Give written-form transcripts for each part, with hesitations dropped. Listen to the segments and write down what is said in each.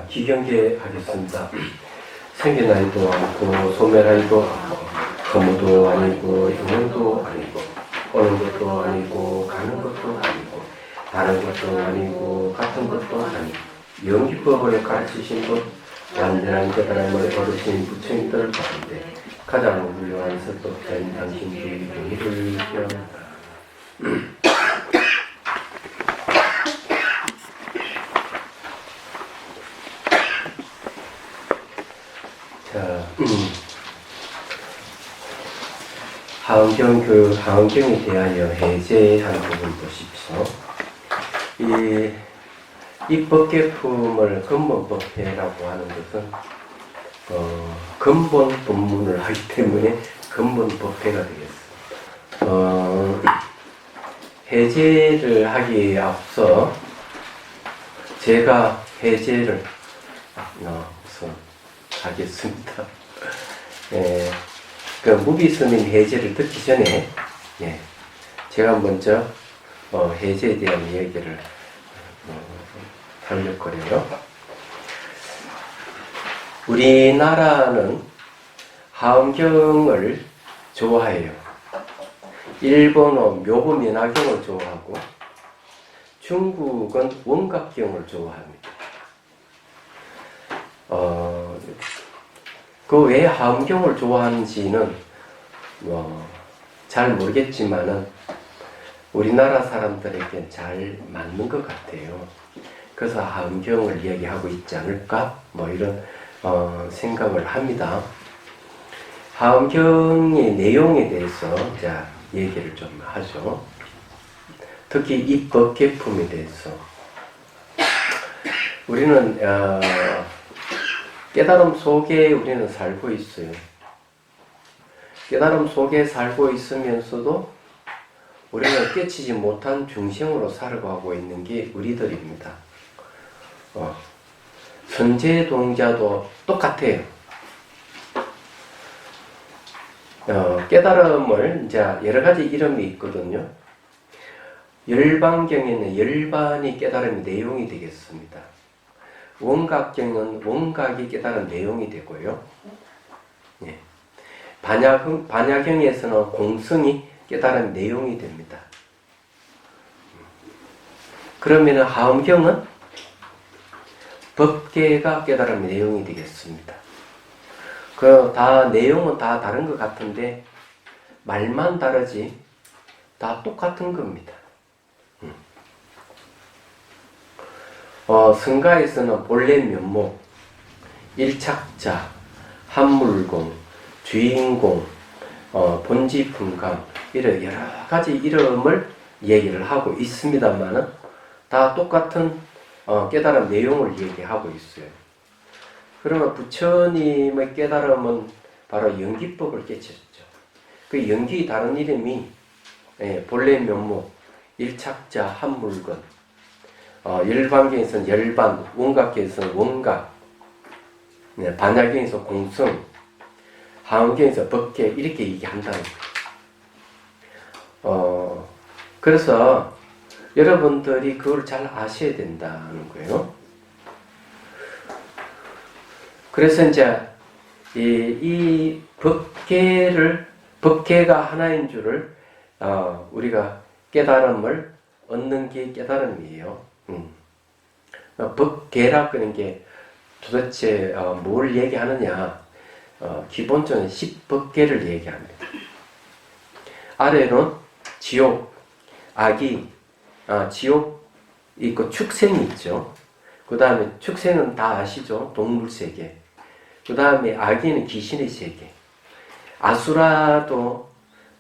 기경계 하겠습니다. 생긴 아이도 아니고 소멸아이도 거무도 아니고 영혼도 아니고 오는 것도 아니고 가는 것도 아니고 다른 것도 아니고 같은 것도 아니고 영기법을 가르치신 분 완전한 깨달음을 얻으신 부처님들 가운데 가장 훌륭한 설법자인 당신들의 용의를 기원합니다. 자, 하은경에 대하여 해제하는 부분 보십시오. 이 법계품을 근본법회라고 하는 것은 근본 법문을 하기 때문에 근본법회가 되겠습니다. 해제를 하기에 앞서 제가 해제를 우선 하겠습니다. 그 무비스님 해제를 듣기 전에 제가 먼저 해제에 대한 이야기를 하려거려요. 우리나라는 하엄경을 좋아해요. 일본어 묘부민화경을 좋아하고 중국은 원각경을 좋아합니다. 그 왜 하엄경을 좋아하는지는 잘 모르겠지만은 우리나라 사람들에게 잘 맞는 것 같아요. 그래서 하엄경을 이야기하고 있지 않을까? 이런 생각을 합니다. 하엄경의 내용에 대해서 자 얘기를 좀 하죠. 특히 이 법계품에 대해서 우리는 깨달음 속에 우리는 살고 있어요. 깨달음 속에 살고 있으면서도 우리는 깨치지 못한 중생으로 살아가고 있는 게 우리들입니다. 선제동자도 똑같아요. 깨달음을 이제 여러 가지 이름이 있거든요. 열반경에는 열반이 깨달음의 내용이 되겠습니다. 원각경은 원각이 깨달은 내용이 되고요. 반야경에서는 공성이 깨달은 내용이 됩니다. 그러면 하엄경은 법계가 깨달은 내용이 되겠습니다. 내용은 다 다른 것 같은데 말만 다르지 다 똑같은 겁니다. 성가에서는 본래 면목, 일착자, 한물공, 주인공, 본지품감 이런 여러 가지 이름을 얘기를 하고 있습니다만은 다 똑같은 깨달음 내용을 얘기하고 있어요. 그러면 부처님의 깨달음은 바로 연기법을 깨쳤죠. 그 연기 다른 이름이 본래 면목, 일착자, 한물건, 열반경에서는 열반, 원각경에서는 원각, 반야경에서 공성, 하엄경에서 법계 이렇게 얘기한다는 거예요. 그래서 여러분들이 그걸 잘 아셔야 된다는 거예요. 그래서 이제 이 법계가 하나인 줄을 우리가 깨달음을 얻는 게 깨달음이에요. 법계라고 하는 게 도대체 뭘 얘기하느냐? 기본적인 10법계를 얘기합니다. 아래는 지옥, 악이, 지옥 있고 축생이 있죠. 그 다음에 축생은 다 아시죠? 동물세계. 그 다음에 악인은 귀신의 세계. 아수라도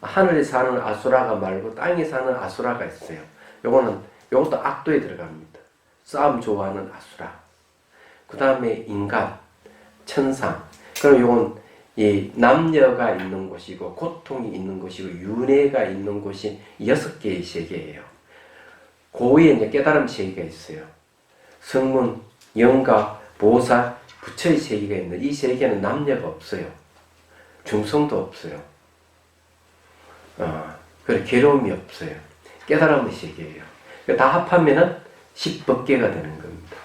하늘에 사는 아수라가 말고 땅에 사는 아수라가 있어요. 요것도 악도에 들어갑니다. 싸움 좋아하는 아수라. 그 다음에 인간, 천상. 그럼 요건 남녀가 있는 곳이고 고통이 있는 곳이고 윤회가 있는 곳이 6개의 세계예요. 고위에 이제 깨달음 세계가 있어요. 성문, 영가, 보살, 부처의 세계가 있는데 이 세계는 남녀가 없어요. 중성도 없어요. 그리고 괴로움이 없어요. 깨달음의 세계예요. 다 합하면은 10법계가 되는 겁니다.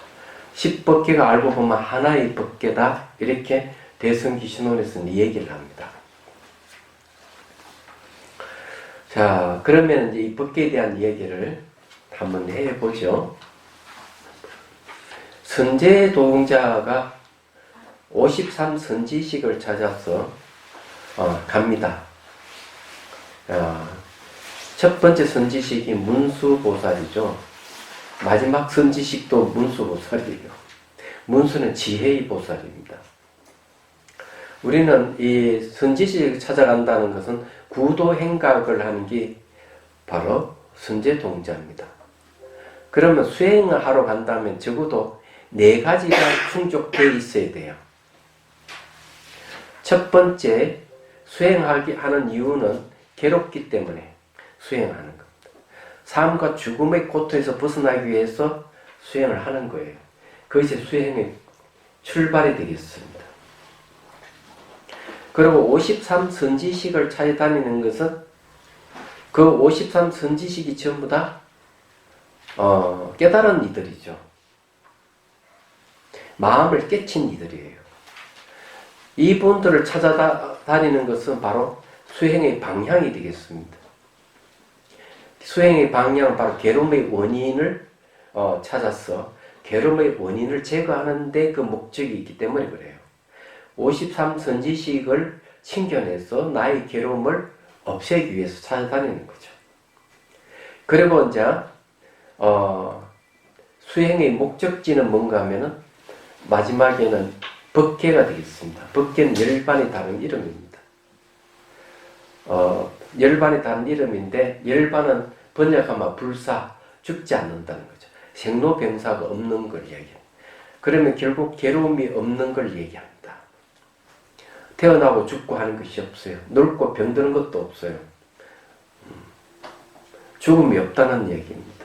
10법계가 알고 보면 하나의 법계다. 이렇게 대승기신론에서는 얘기를 합니다. 자, 그러면 이제 이 법계에 대한 얘기를 한번 해보죠. 선제도공자가 53선지식을 찾아서 갑니다. 첫 번째 선지식이 문수보살이죠. 마지막 선지식도 문수보살이에요. 문수는 지혜의 보살입니다. 우리는 이 선지식을 찾아간다는 것은 구도행각을 하는 게 바로 선제동자입니다. 그러면 수행을 하러 간다면 적어도 4가지가 충족되어 있어야 돼요. 첫 번째, 수행하기 하는 이유는 괴롭기 때문에 수행하는 겁니다. 삶과 죽음의 고통에서 벗어나기 위해서 수행을 하는 거예요. 그것이 수행의 출발이 되겠습니다. 그리고 53선지식을 찾아다니는 것은 그 53선지식이 전부 다 깨달은 이들이죠. 마음을 깨친 이들이에요. 이분들을 찾아다니는 것은 바로 수행의 방향이 되겠습니다. 수행의 방향은 바로 괴로움의 원인을 찾아서 괴로움의 원인을 제거하는 데 그 목적이 있기 때문에 그래요. 53선지식을 챙겨내서 나의 괴로움을 없애기 위해서 찾아다니는 거죠. 그리고 이제 수행의 목적지는 뭔가 하면은 마지막에는 법계가 되겠습니다. 법계는 열반이 다른 이름입니다. 열반이 다른 이름인데 열반은 번역하면 불사, 죽지 않는다는 거죠. 생로병사가 없는 걸 얘기합니다. 그러면 결국 괴로움이 없는 걸 얘기합니다. 태어나고 죽고 하는 것이 없어요. 늙고 병드는 것도 없어요. 죽음이 없다는 얘기입니다.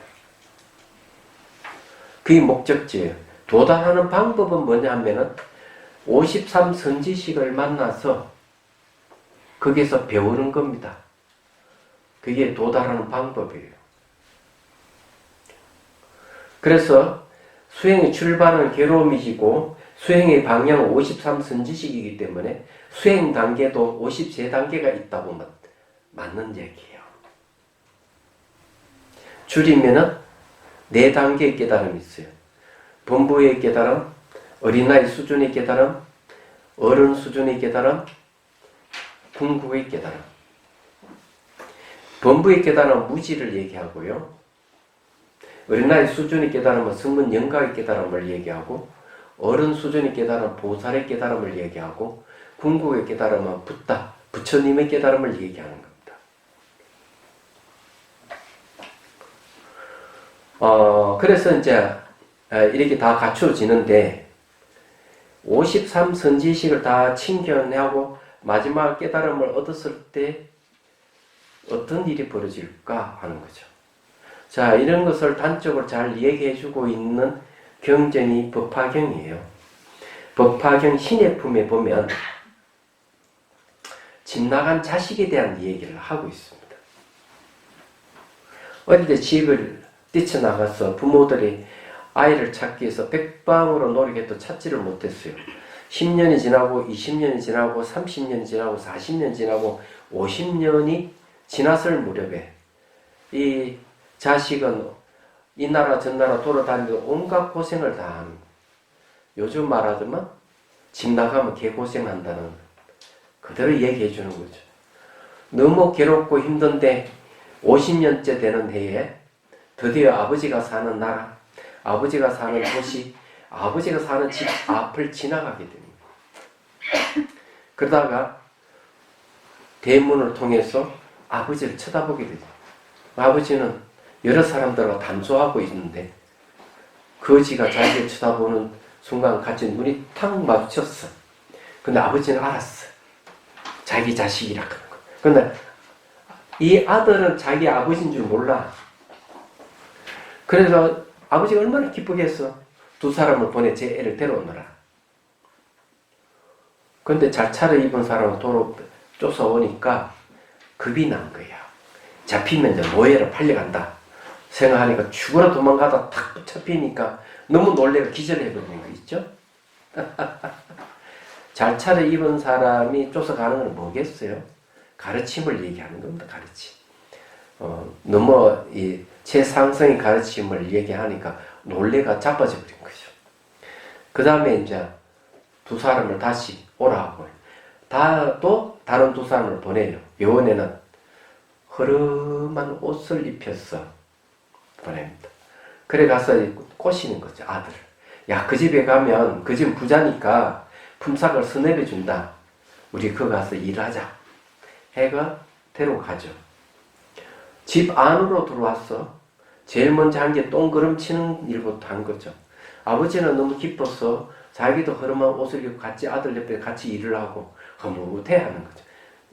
그게 목적지예요. 도달하는 방법은 뭐냐 하면은 53선지식을 만나서 거기서 배우는 겁니다. 그게 도달하는 방법이에요. 그래서 수행의 출발은 괴로움이시고 수행의 방향은 53선지식이기 때문에 수행 단계도 53단계가 있다고 맞는 얘기예요. 줄이면은 4단계의 깨달음이 있어요. 범부의 깨달음, 어린아이 수준의 깨달음, 어른 수준의 깨달음, 궁극의 깨달음. 범부의 깨달음은 무지를 얘기하고요. 어린아이 수준의 깨달음은 성문 영각의 깨달음을 얘기하고, 어른 수준의 깨달음은 보살의 깨달음을 얘기하고, 궁극의 깨달음은 붓다, 부처님의 깨달음을 얘기하는 겁니다. 그래서 이제 이렇게 다 갖춰지는데 53선지식을 다 챙겨내고 마지막 깨달음을 얻었을 때 어떤 일이 벌어질까 하는 거죠. 자, 이런 것을 단적으로 잘 얘기해주고 있는 경전이 법화경이에요. 법화경 신의 품에 보면 집 나간 자식에 대한 얘기를 하고 있습니다. 어릴 때 집을 뛰쳐나가서 부모들이 아이를 찾기 위해서 백방으로 노력해도 찾지를 못했어요. 10년이 지나고 20년이 지나고 30년이 지나고 40년이 지나고 50년이 지났을 무렵에 이 자식은 이 나라 저 나라 돌아다니며 온갖 고생을 다 합니다. 요즘 말하자면 집 나가면 개고생한다는 그대로 얘기해 주는 거죠. 너무 괴롭고 힘든데 50년째 되는 해에 드디어 아버지가 사는 나라, 아버지가 사는 도시, 아버지가 사는 집 앞을 지나가게 됩니다. 그러다가 대문을 통해서 아버지를 쳐다보게 되죠. 아버지는 여러 사람들과 단소하고 있는데 거지가 자기를 쳐다보는 순간 같이 눈이 탁 마주쳤어. 근데 아버지는 알았어. 자기 자식이라 하는 거. 근데 이 아들은 자기 아버지인 줄 몰라. 그래서 아버지가 얼마나 기쁘겠어. 두 사람을 보내 제 애를 데려오느라. 근데 잘 차려입은 사람을 도로 쫓아오니까 겁이 난 거야. 잡히면 이제 노예로 팔려간다 생각하니까 죽으러 도망가다 탁 잡히니까 너무 놀래가 기절해버리는 거 있죠? 잘 차려입은 사람이 쫓아가는 건 뭐겠어요? 가르침을 얘기하는 겁니다. 가르침. 너무 이 최상승의 가르침을 얘기하니까 놀래가 자빠져 버린 거죠. 그 다음에 이제 두 사람을 다시 오라고 또 다른 두 사람을 보내요. 요원에는 흐름한 옷을 입혀서 보냅니다. 그래 가서 꼬시는 거죠. 아들. 야, 그 집에 가면 그 집 부자니까 품삯을 서내려 준다. 우리 그 가서 일하자. 해가 데려가죠. 집 안으로 들어와서 제일 먼저 한 게 똥그름 치는 일부터 한 거죠. 아버지는 너무 기뻐서 자기도 흐름한 옷을 입고 같이 아들 옆에 같이 일을 하고 흐뭇해 하는 거죠.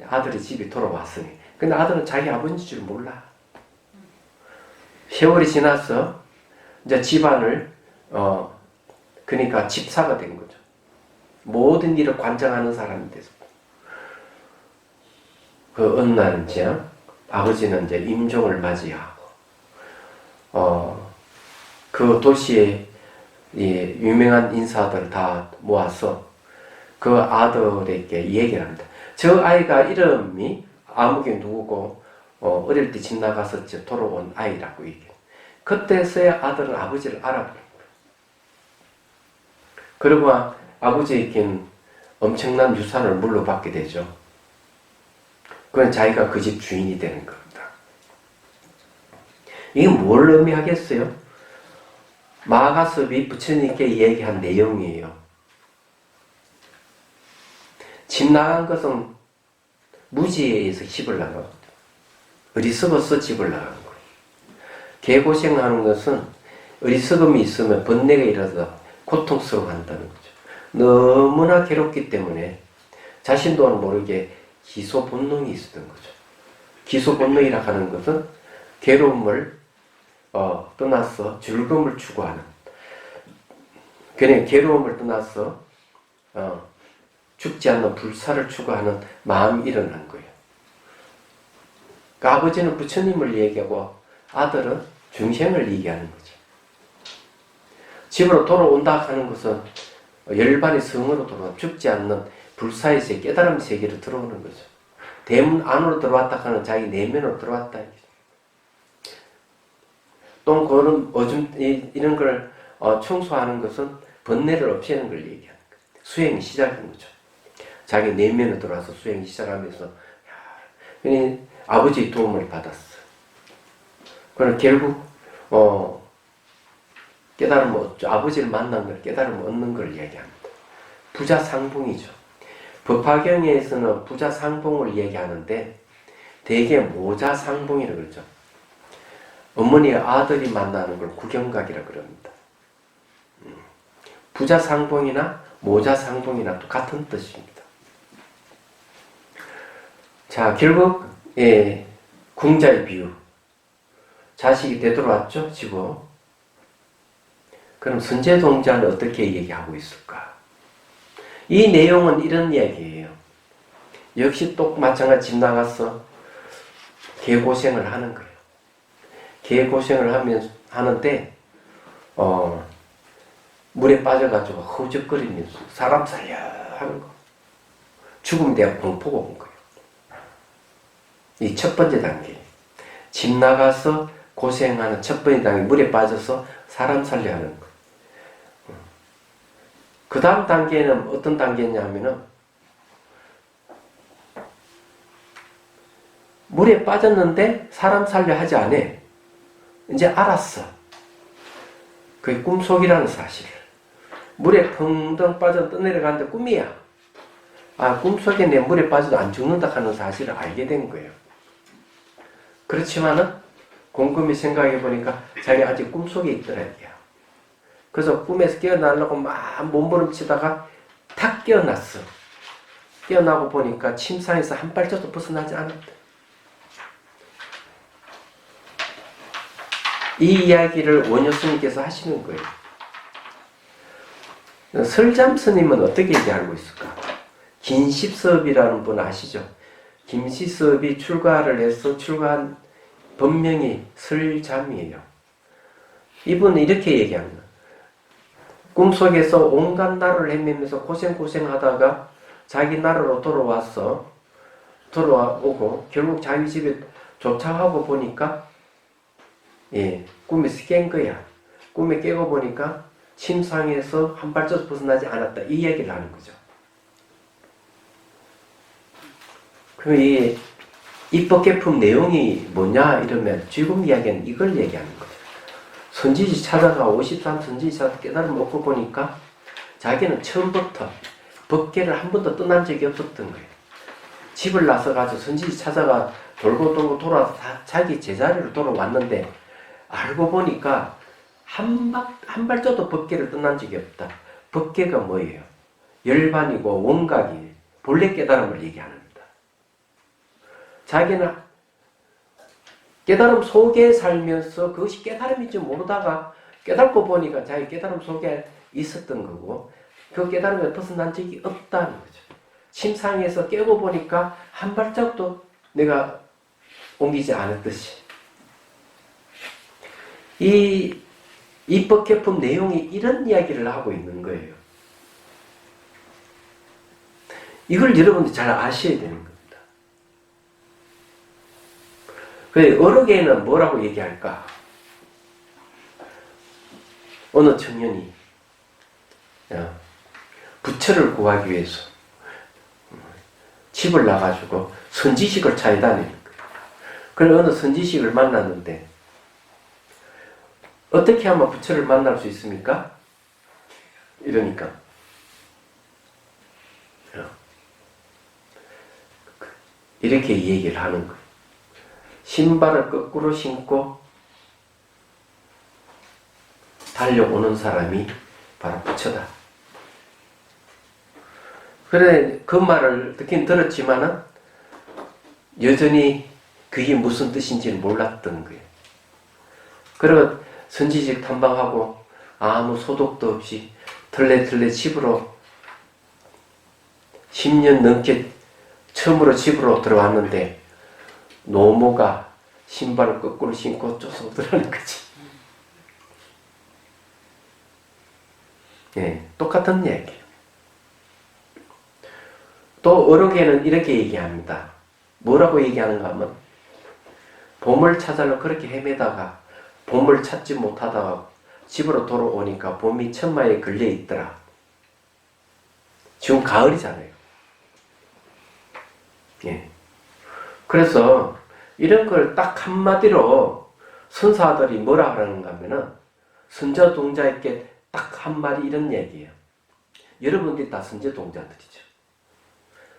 아들이 집에 돌아왔으니. 근데 아들은 자기 아버지인 줄 몰라. 세월이 지나서 이제 집안을 그러니까 집사가 된 거죠. 모든 일을 관장하는 사람이 돼서. 그 어느 날 이제 아버지는 이제 임종을 맞이하고 그 도시에 유명한 인사들 다 모아서 그 아들에게 얘기를 합니다. 저 아이가 이름이 아무개 누구고 어릴 때 집 나가서 돌아온 아이라고 얘기해요. 그때서야 아들은 아버지를 알아버린 거예요. 그리고 아버지에겐 엄청난 유산을 물려받게 되죠. 그건 자기가 그 집 주인이 되는 겁니다. 이게 뭘 의미하겠어요? 마가섭이 부처님께 얘기한 내용이에요. 집 나간 것은 무지에 의해서 집을 나간 거죠. 어리석어서 집을 나간 거예요. 개고생하는 것은 어리석음이 있으면 번뇌가 일어나서 고통스러워한다는 거죠. 너무나 괴롭기 때문에 자신도 모르게 기소본능이 있었던 거죠. 기소본능이라 하는 것은 괴로움을 떠나서 즐거움을 추구하는, 그냥 괴로움을 떠나서 죽지 않는 불사를 추구하는 마음이 일어난 거예요. 그러니까 아버지는 부처님을 얘기하고 아들은 중생을 얘기하는 거죠. 집으로 돌아온다 하는 것은 열반의 성으로 돌아와 죽지 않는 불사의 세계, 깨달음 세계로 들어오는 거죠. 대문 안으로 들어왔다 하는 자기 내면으로 들어왔다. 또 그런 이런 걸 청소하는 것은 번뇌를 없애는 걸 얘기하는 거예요. 수행이 시작인 거죠. 자기 내면으로 들어와서 수행이 시작하면서 아버지의 도움을 받았어. 그럼 결국 깨달음을 얻죠. 아버지를 만난 걸 깨달음을 얻는 걸 얘기합니다. 부자상봉이죠. 법화경에서는 부자상봉을 얘기하는데 대개 모자상봉이라고 그러죠. 어머니의 아들이 만나는 걸 구경각이라고 그럽니다. 부자상봉이나 모자상봉이나 똑같은 뜻입니다. 자, 결국 궁자의 비유. 자식이 되돌아왔죠, 집어. 그럼 선제동자는 어떻게 얘기하고 있을까? 이 내용은 이런 이야기예요. 역시 또 마찬가지 집 나가서 개고생을 하는 거예요. 개고생을 하는데 물에 빠져가지고 허우적거리면서 사람 살려 하는 거. 죽음에 대한 공포가 온 거예요. 이 첫 번째 단계. 집 나가서 고생하는 첫 번째 단계, 물에 빠져서 사람 살려 하는 거. 그 다음 단계는 어떤 단계냐면은 물에 빠졌는데 사람 살려 하지 않아. 이제 알았어. 그게 꿈속이라는 사실을. 물에 펑덩 빠져 떠내려가는데 꿈이야. 꿈속에 내 물에 빠져도 안 죽는다 하는 사실을 알게 된 거예요. 그렇지만은 곰곰이 생각해 보니까 자기 아직 꿈속에 있더라 이게요. 그래서 꿈에서 깨어나려고 막 몸부림치다가 탁 깨어났어. 깨어나고 보니까 침상에서 한 발자도 벗어나지 않았다. 이 이야기를 원효 스님께서 하시는 거예요. 설잠 스님은 어떻게 얘기하고 있을까? 긴십섭이라는 분 아시죠? 김시섭이 출가를 해서 출가한 법명이 설잠이에요. 이분은 이렇게 얘기합니다. 꿈속에서 온갖 나라를 헤매면서 고생하다가 자기 나라로 돌아오고 결국 자기 집에 도착하고 보니까 꿈에서 깬 거야. 꿈에 깨고 보니까 침상에서 한 발자국 벗어나지 않았다. 이 얘기를 하는 거죠. 그럼 이 입법개품 내용이 뭐냐 이러면 지금 이야기는 이걸 얘기하는 거죠. 선지지 찾아가 53 선지지 찾아 깨달음 얻고 보니까 자기는 처음부터 법계를 한 번도 떠난 적이 없었던 거예요. 집을 나서가지고 선지지 찾아가 돌고 돌아서 자기 제자리로 돌아왔는데 알고 보니까 한 발자도 법계를 떠난 적이 없다. 법계가 뭐예요? 열반이고 원각이 본래 깨달음을 얘기합니다. 자기는 깨달음 속에 살면서 그것이 깨달음인지 모르다가 깨닫고 보니까 자기 깨달음 속에 있었던 거고 그 깨달음에 벗어난 적이 없다는 거죠. 침상에서 깨고 보니까 한 발자국도 내가 옮기지 않았듯이 이 입법개품 내용이 이런 이야기를 하고 있는 거예요. 이걸 여러분들이 잘 아셔야 되는 겁니다. 그래서 어록에는 뭐라고 얘기할까? 어느 청년이 부처를 구하기 위해서 집을 나가지고 선지식을 찾아다니는 거예요. 그래서 어느 선지식을 만났는데 어떻게 하면 부처를 만날 수 있습니까? 이러니까 이렇게 얘기를 하는 거예요. 신발을 거꾸로 신고 달려오는 사람이 바로 부처다. 그래 그 말을 듣긴 들었지만은 여전히 그게 무슨 뜻인지는 몰랐던 거예요. 그리고 선지식 탐방하고 아무 소독도 없이 털레 집으로 10년 넘게 처음으로 집으로 들어왔는데 노모가 신발을 거꾸로 신고 쫓아오더라는 거지. 똑같은 얘기예요. 또 어록에는 이렇게 얘기합니다. 뭐라고 얘기하는가 하면 봄을 찾아러 그렇게 헤매다가 봄을 찾지 못하다가 집으로 돌아오니까 봄이 천마에 걸려있더라. 지금 가을이잖아요. 그래서 이런 걸 딱 한마디로 선사들이 뭐라 하는가 하면은 선저동자에게 딱 한마디 이런 얘기예요. 여러분들이 다 선저동자들이죠.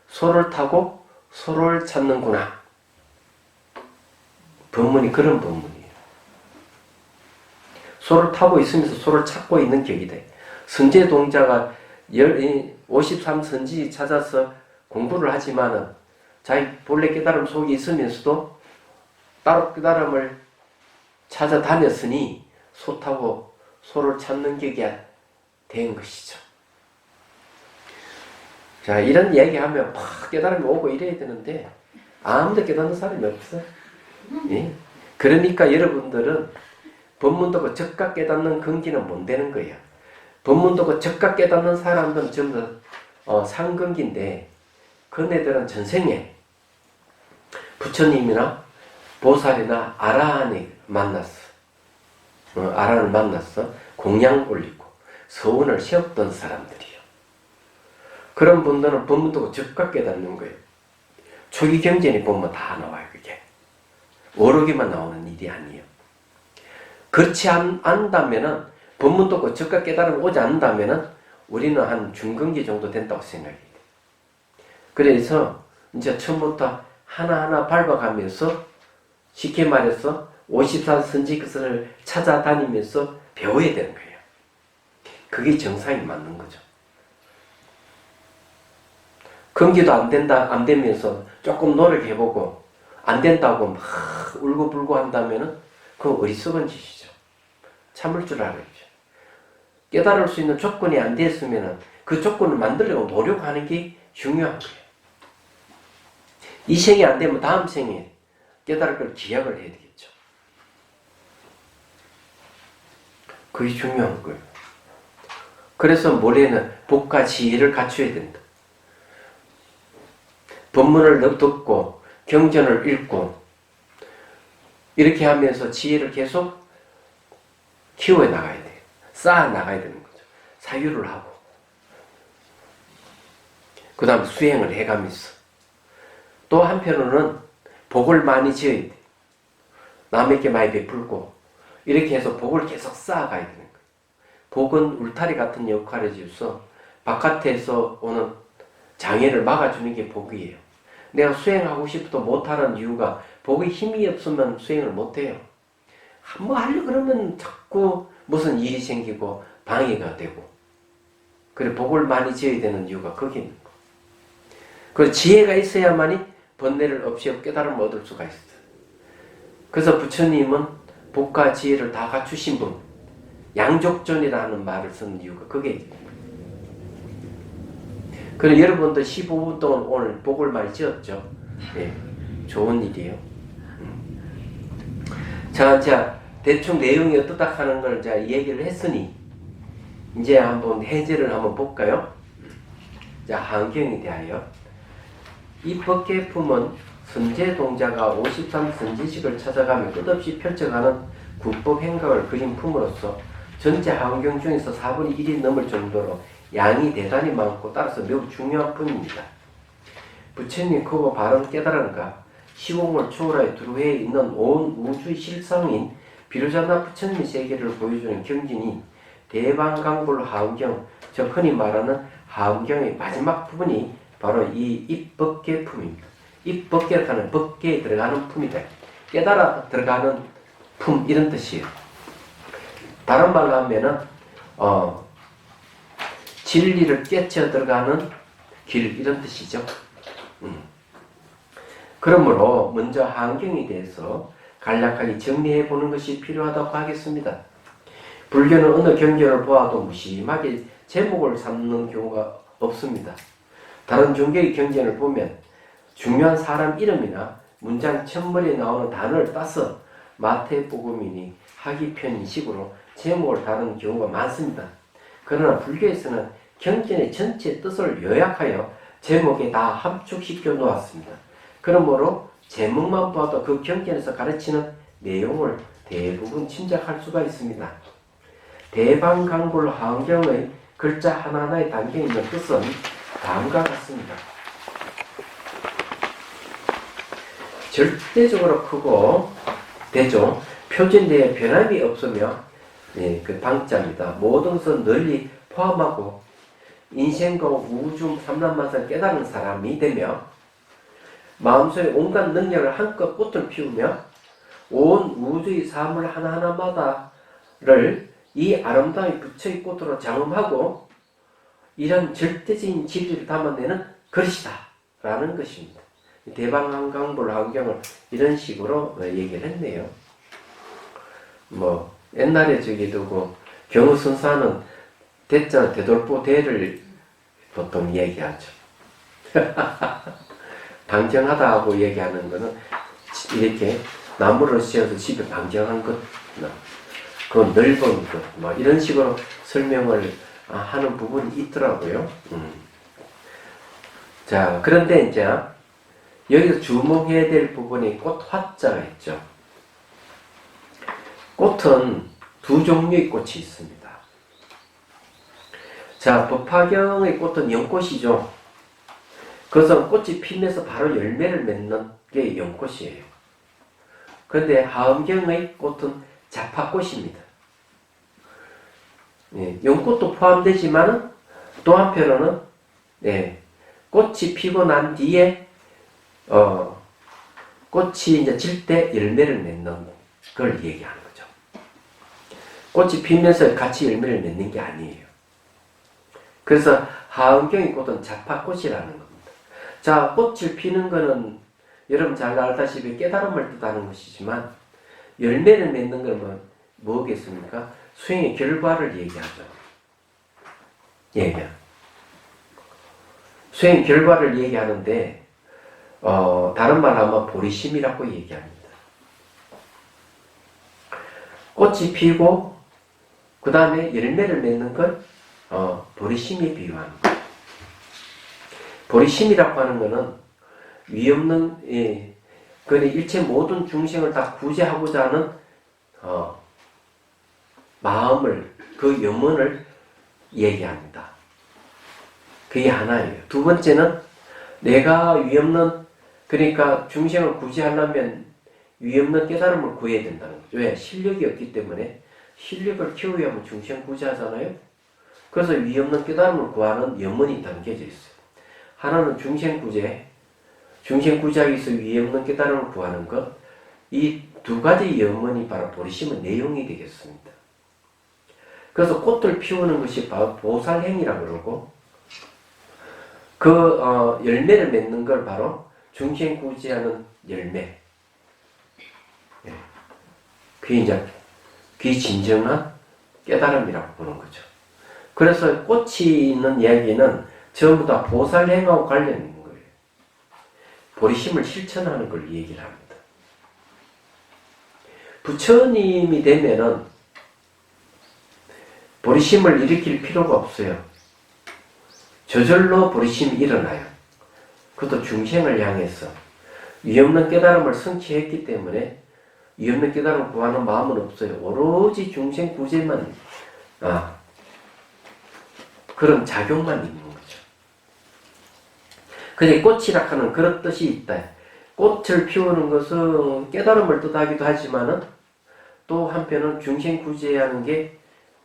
소를 타고 소를 찾는구나. 법문이 그런 법문이에요. 소를 타고 있으면서 소를 찾고 있는 격이다. 선제동자가 53 선지 찾아서 공부를 하지만은 자기 본래 깨달음 속에 있으면서도 따로 깨달음을 찾아다녔으니 소 타고 소를 찾는 격이 된 것이죠. 자, 이런 이야기하면 막 깨달음이 오고 이래야 되는데 아무도 깨닫는 사람이 없어요. 그러니까 여러분들은 법문 듣고 즉각 깨닫는 근기는 못 되는 거예요. 법문 듣고 즉각 깨닫는 사람들은 전부 다 상근기인데 그네들은 전생에 부처님이나 보살이나 아라한이 만났어. 아라한을 만났어. 공양 올리고 서원을 세웠던 사람들이요. 그런 분들은 법문 듣고 즉각 깨닫는 거예요. 초기 경전이 보면 다 나와요. 그게 오르기만 나오는 일이 아니에요. 그렇지 않다면은 법문 듣고 즉각 깨달음 오지 않는다면은 우리는 한 중근기 정도 된다고 생각해요. 그래서 이제 처음부터 하나하나 밟아가면서 쉽게 말해서 54 선지식을 찾아다니면서 배워야 되는 거예요. 그게 정상이 맞는 거죠. 근기도 안 되면서 조금 노력해보고 안 된다고 막 울고불고 한다면은 그건 어리석은 짓이죠. 참을 줄 알아야죠. 깨달을 수 있는 조건이 안 됐으면은 그 조건을 만들려고 노력하는 게 중요한 거예요. 이 생이 안 되면 다음 생에 깨달을 걸 기약을 해야 되겠죠. 그게 중요한 거예요. 그래서 모래는 복과 지혜를 갖춰야 된다. 법문을 듣고 경전을 읽고 이렇게 하면서 지혜를 계속 키워 나가야 돼요. 쌓아 나가야 되는 거죠. 사유를 하고 그 다음 수행을 해가면서 또 한편으로는 복을 많이 지어야 돼요. 남에게 많이 베풀고 이렇게 해서 복을 계속 쌓아가야 되는 거예요. 복은 울타리 같은 역할을 지어서 바깥에서 오는 장애를 막아주는 게 복이에요. 내가 수행하고 싶어도 못하는 이유가 복의 힘이 없으면 수행을 못해요. 뭐 하려고 그러면 자꾸 무슨 일이 생기고 방해가 되고 그래 복을 많이 지어야 되는 이유가 거기 있는 거예요. 그래서 지혜가 있어야만이 번뇌를 없애고 깨달음을 얻을 수가 있어요. 그래서 부처님은 복과 지혜를 다 갖추신 분, 양족전이라는 말을 쓴 이유가 그게. 그럼 여러분도 15분 동안 오늘 복을 많이 지었죠? 네, 좋은 일이에요. 자, 대충 내용이 어떻다 하는 걸 자 얘기를 했으니 이제 한번 해제를 한번 볼까요? 자, 한경에 대하여 이 법계품은 선제동자가 53선지식을 찾아가며 끝없이 펼쳐가는 국법 행각을 그린 품으로써 전체 한경 중에서 4분의 1이 넘을 정도로 양이 대단히 많고 따라서 매우 중요한 품입니다. 부처님 크고 바른 깨달음과 시공을 초월하여 두루에 있는 온 우주의 실상인 비로자나 부처님의 세계를 보여주는 경진이 대방강불 하엄경, 즉 흔히 말하는 하엄경의 마지막 부분이 바로 이 입법계품입니다. 입법계라는 법계에 들어가는 품이다. 깨달아 들어가는 품 이런 뜻이에요. 다른 말로 하면은 진리를 깨쳐 들어가는 길 이런 뜻이죠. 그러므로 먼저 한경에 대해서 간략하게 정리해 보는 것이 필요하다고 하겠습니다. 불교는 어느 경전을 보아도 무심하게 제목을 삼는 경우가 없습니다. 다른 종교의 경전을 보면 중요한 사람 이름이나 문장 첫머리에 나오는 단어를 따서 마태복음이니 하기편식으로 제목을 다루는 경우가 많습니다. 그러나 불교에서는 경전의 전체 뜻을 요약하여 제목에 다 함축시켜 놓았습니다. 그러므로 제목만 봐도 그 경전에서 가르치는 내용을 대부분 짐작할 수가 있습니다. 대방강불 하엄경의 글자 하나하나에 담겨있는 뜻은 다음과 같습니다. 절대적으로 크고 대조, 표준대에 변함이 없으며 그 방자입니다. 모든 것은 널리 포함하고 인생과 우주 삼란만상을 깨달은 사람이 되며 마음속에 온갖 능력을 한껏 꽃을 피우며 온 우주의 사물 하나하나마다를 이 아름다운 부처의 꽃으로 장엄하고 이런 절대적인 진리를 담아내는 것이다 라는 것입니다. 대방강불 하엄경을 이런 식으로 얘기를 했네요. 뭐 옛날에 저기 두고 경우선사는 대자 대돌보 대를 보통 얘기하죠. 방정하다고 얘기하는 거는 이렇게 나무를 씌워서 집에 방정한 것, 그 넓은 것, 뭐 이런 식으로 설명을 하는 부분이 있더라고요. 자, 그런데 이제 여기서 주목해야 될 부분이 꽃 화자가 있죠. 꽃은 두 종류의 꽃이 있습니다. 자, 법화경의 꽃은 연꽃이죠. 그것은 꽃이 피면서 바로 열매를 맺는 게 연꽃이에요. 그런데 하엄경의 꽃은 자파꽃입니다. 연꽃도 포함되지만 또 한편으로는 꽃이 피고 난 뒤에 꽃이 이제 질 때 열매를 맺는 걸 얘기하는 거죠. 꽃이 피면서 같이 열매를 맺는 게 아니에요. 그래서 하엄경의 꽃은 자파꽃이라는 겁니다. 자, 꽃을 피는 거는 여러분 잘 알다시피 깨달음을 뜻하는 것이지만 열매를 맺는 건 뭐겠습니까? 수행의 결과를 얘기하죠. 수행 결과를 얘기하는데 다른 말 하면 보리심이라고 얘기합니다. 꽃이 피고 그 다음에 열매를 맺는 걸 보리심에 비유하는 거예요. 보리심이라고 하는 것은 위없는, 그러니 일체 모든 중생을 다 구제하고자 하는 마음을, 그 염원을 얘기합니다. 그게 하나예요. 두 번째는 내가 위없는, 그러니까 중생을 구제하려면 위없는 깨달음을 구해야 된다는 거죠. 왜? 실력이 없기 때문에 실력을 키우려면 하면 중생 구제하잖아요. 그래서 위없는 깨달음을 구하는 염원이 담겨져 있어요. 하나는 중생 구제, 중생 구제하기 위해서 위없는 깨달음을 구하는 것, 이 두 가지 염원이 바로 보리심의 내용이 되겠습니다. 그래서 꽃을 피우는 것이 바로 보살행이라고 그러고, 그 열매를 맺는 걸 바로 중생 구제하는 열매. 그게 이제 그게 진정한 깨달음이라고 보는 거죠. 그래서 꽃이 있는 이야기는 전부 다 보살행하고 관련 있는 거예요. 보리심을 실천하는 걸 얘기를 합니다. 부처님이 되면은 보리심을 일으킬 필요가 없어요. 저절로 보리심이 일어나요. 그것도 중생을 향해서 위없는 깨달음을 성취했기 때문에 위없는 깨달음을 구하는 마음은 없어요. 오로지 중생 구제만 그런 작용만 있는 거죠. 근데 꽃이라 하는 그런 뜻이 있다. 꽃을 피우는 것은 깨달음을 뜻하기도 하지만은 또 한편은 중생 구제하는 게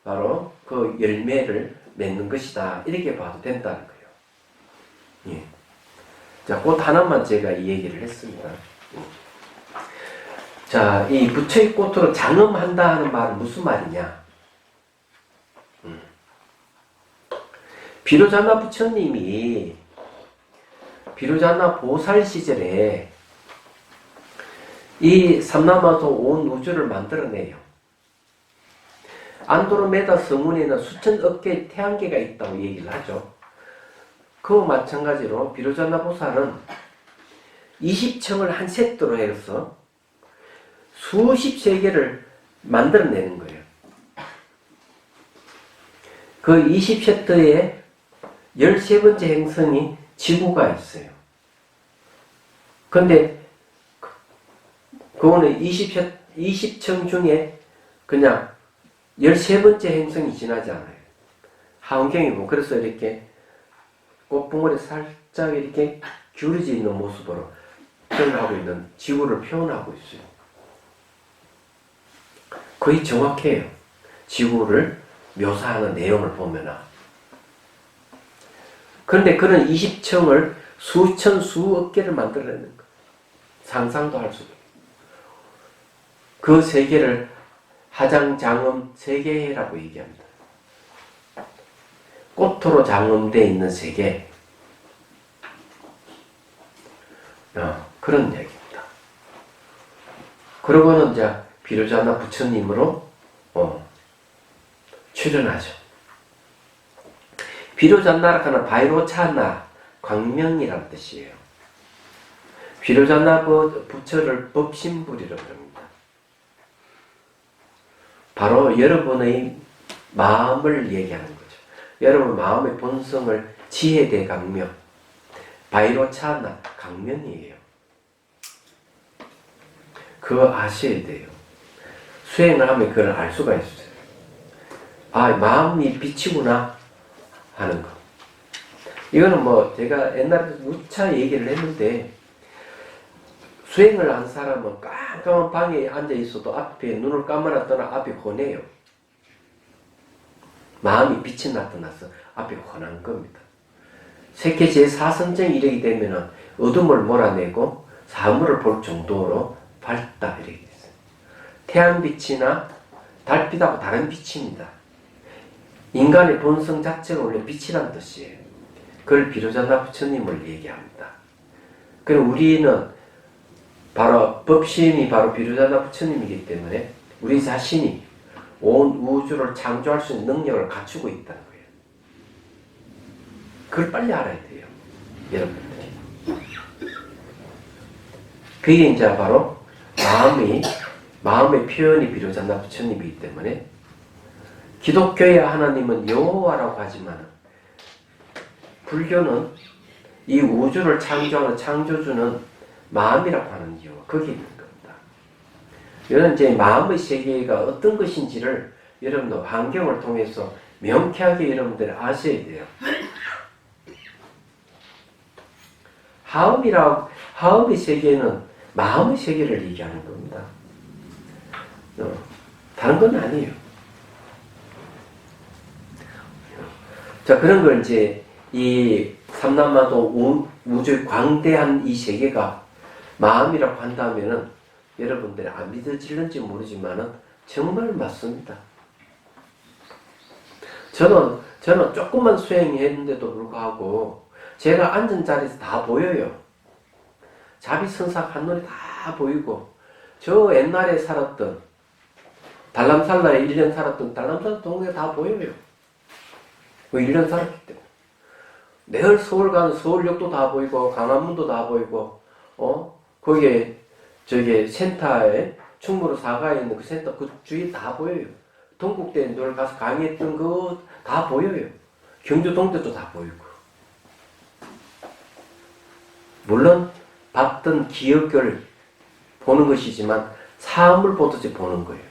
바로 그 열매를 맺는 것이다. 이렇게 봐도 된다는 거예요. 예. 자, 꽃 하나만 제가 이 얘기를 했습니다. 자, 이 부처의 꽃으로 장엄한다 하는 말은 무슨 말이냐? 비로자나 부처님이 비로자나 보살 시절에 이 삼라마도 온 우주를 만들어내요. 안드로메다 성운에는 수천억 개의 태양계가 있다고 얘기를 하죠. 그와 마찬가지로 비로자나 보살은 20층을 한 세트로 해서 수십 세계를 만들어내는 거예요. 그 20세트에 13번째 행성이 지구가 있어요. 근데 그거는 20층 중에 그냥 13번째 행성이 지나지 않아요. 하원경이고, 그래서 이렇게 꽃봉오리 살짝 이렇게 기울어져 있는 모습으로 표현하고 있는 지구를 표현하고 있어요. 거의 정확해요. 지구를 묘사하는 내용을 보면은. 그런데 그런 20층을 수천, 수억 개를 만들어내는 거. 상상도 할 수 없어요. 그 세계를 하장장엄 세계라고 얘기합니다. 꽃으로 장엄되어 있는 세계. 그런 얘기입니다. 그러고는 이제 비로자나 부처님으로 출연하죠. 비로자나라고 하는 바이로차나, 광명이라는 뜻이에요. 비로자나 부처를 법신불이라고 합니다. 바로 여러분의 마음을 얘기하는 거죠. 여러분 마음의 본성을 지혜대 강명, 바이로차나, 강명이에요. 그거 아셔야 돼요. 수행을 하면 그걸 알 수가 있어요. 아, 마음이 빛이구나 하는 거. 이거는 뭐 제가 옛날에 무차 얘기를 했는데, 수행을 한 사람은 깜깜한 방에 앉아 있어도 앞에 눈을 감아놨더니 앞에 훤해요. 마음이 빛이 나타나서 앞에 훤한 겁니다. 세계 제4선정이 이르게 되면은 어둠을 몰아내고 사물을 볼 정도로 밝다 이렇게 됐어요. 태양빛이나 달빛하고 다른 빛입니다. 인간의 본성 자체가 원래 빛이란 뜻이에요. 그걸 비로자나 부처님을 얘기합니다. 그리고 우리는 바로 법신이 바로 비로자나 부처님이기 때문에 우리 자신이 온 우주를 창조할 수 있는 능력을 갖추고 있다는 거예요. 그걸 빨리 알아야 돼요, 여러분들이. 그게 이제 바로 마음의 표현이 비로자나 부처님이기 때문에 기독교의 하나님은 여호와라고 하지만 불교는 이 우주를 창조하는 창조주는 마음이라고 하는 이유가 거기에 있는 겁니다. 이런 이제 마음의 세계가 어떤 것인지를 여러분들 환경을 통해서 명쾌하게 여러분들이 아셔야 돼요. 하음의 세계는 마음의 세계를 얘기하는 겁니다. 다른 건 아니에요. 자, 그런 걸 이제 이 삼남마도 우주의 광대한 이 세계가 마음이라고 한다면은 여러분들이 안 믿어질는지 모르지만은 정말 맞습니다. 저는 조금만 수행했는데도 불구하고 제가 앉은 자리에서 다 보여요. 자비선삭 한눈에 다 보이고, 저 옛날에 살았던 달람살라에 1년 살았던 달람살라 동네 다 보여요. 1년 살았기 때문에. 내일 서울 가는 서울역도 다 보이고, 강남문도 다 보이고, 거기에, 센터에, 충무로 사가에 있는 그 센터, 그 주위 다 보여요. 동국대에 늘 가서 강의했던 거 다 보여요. 경주 동대도 다 보이고. 물론, 봤던 기억을 보는 것이지만, 사물을 보듯이 보는 거예요.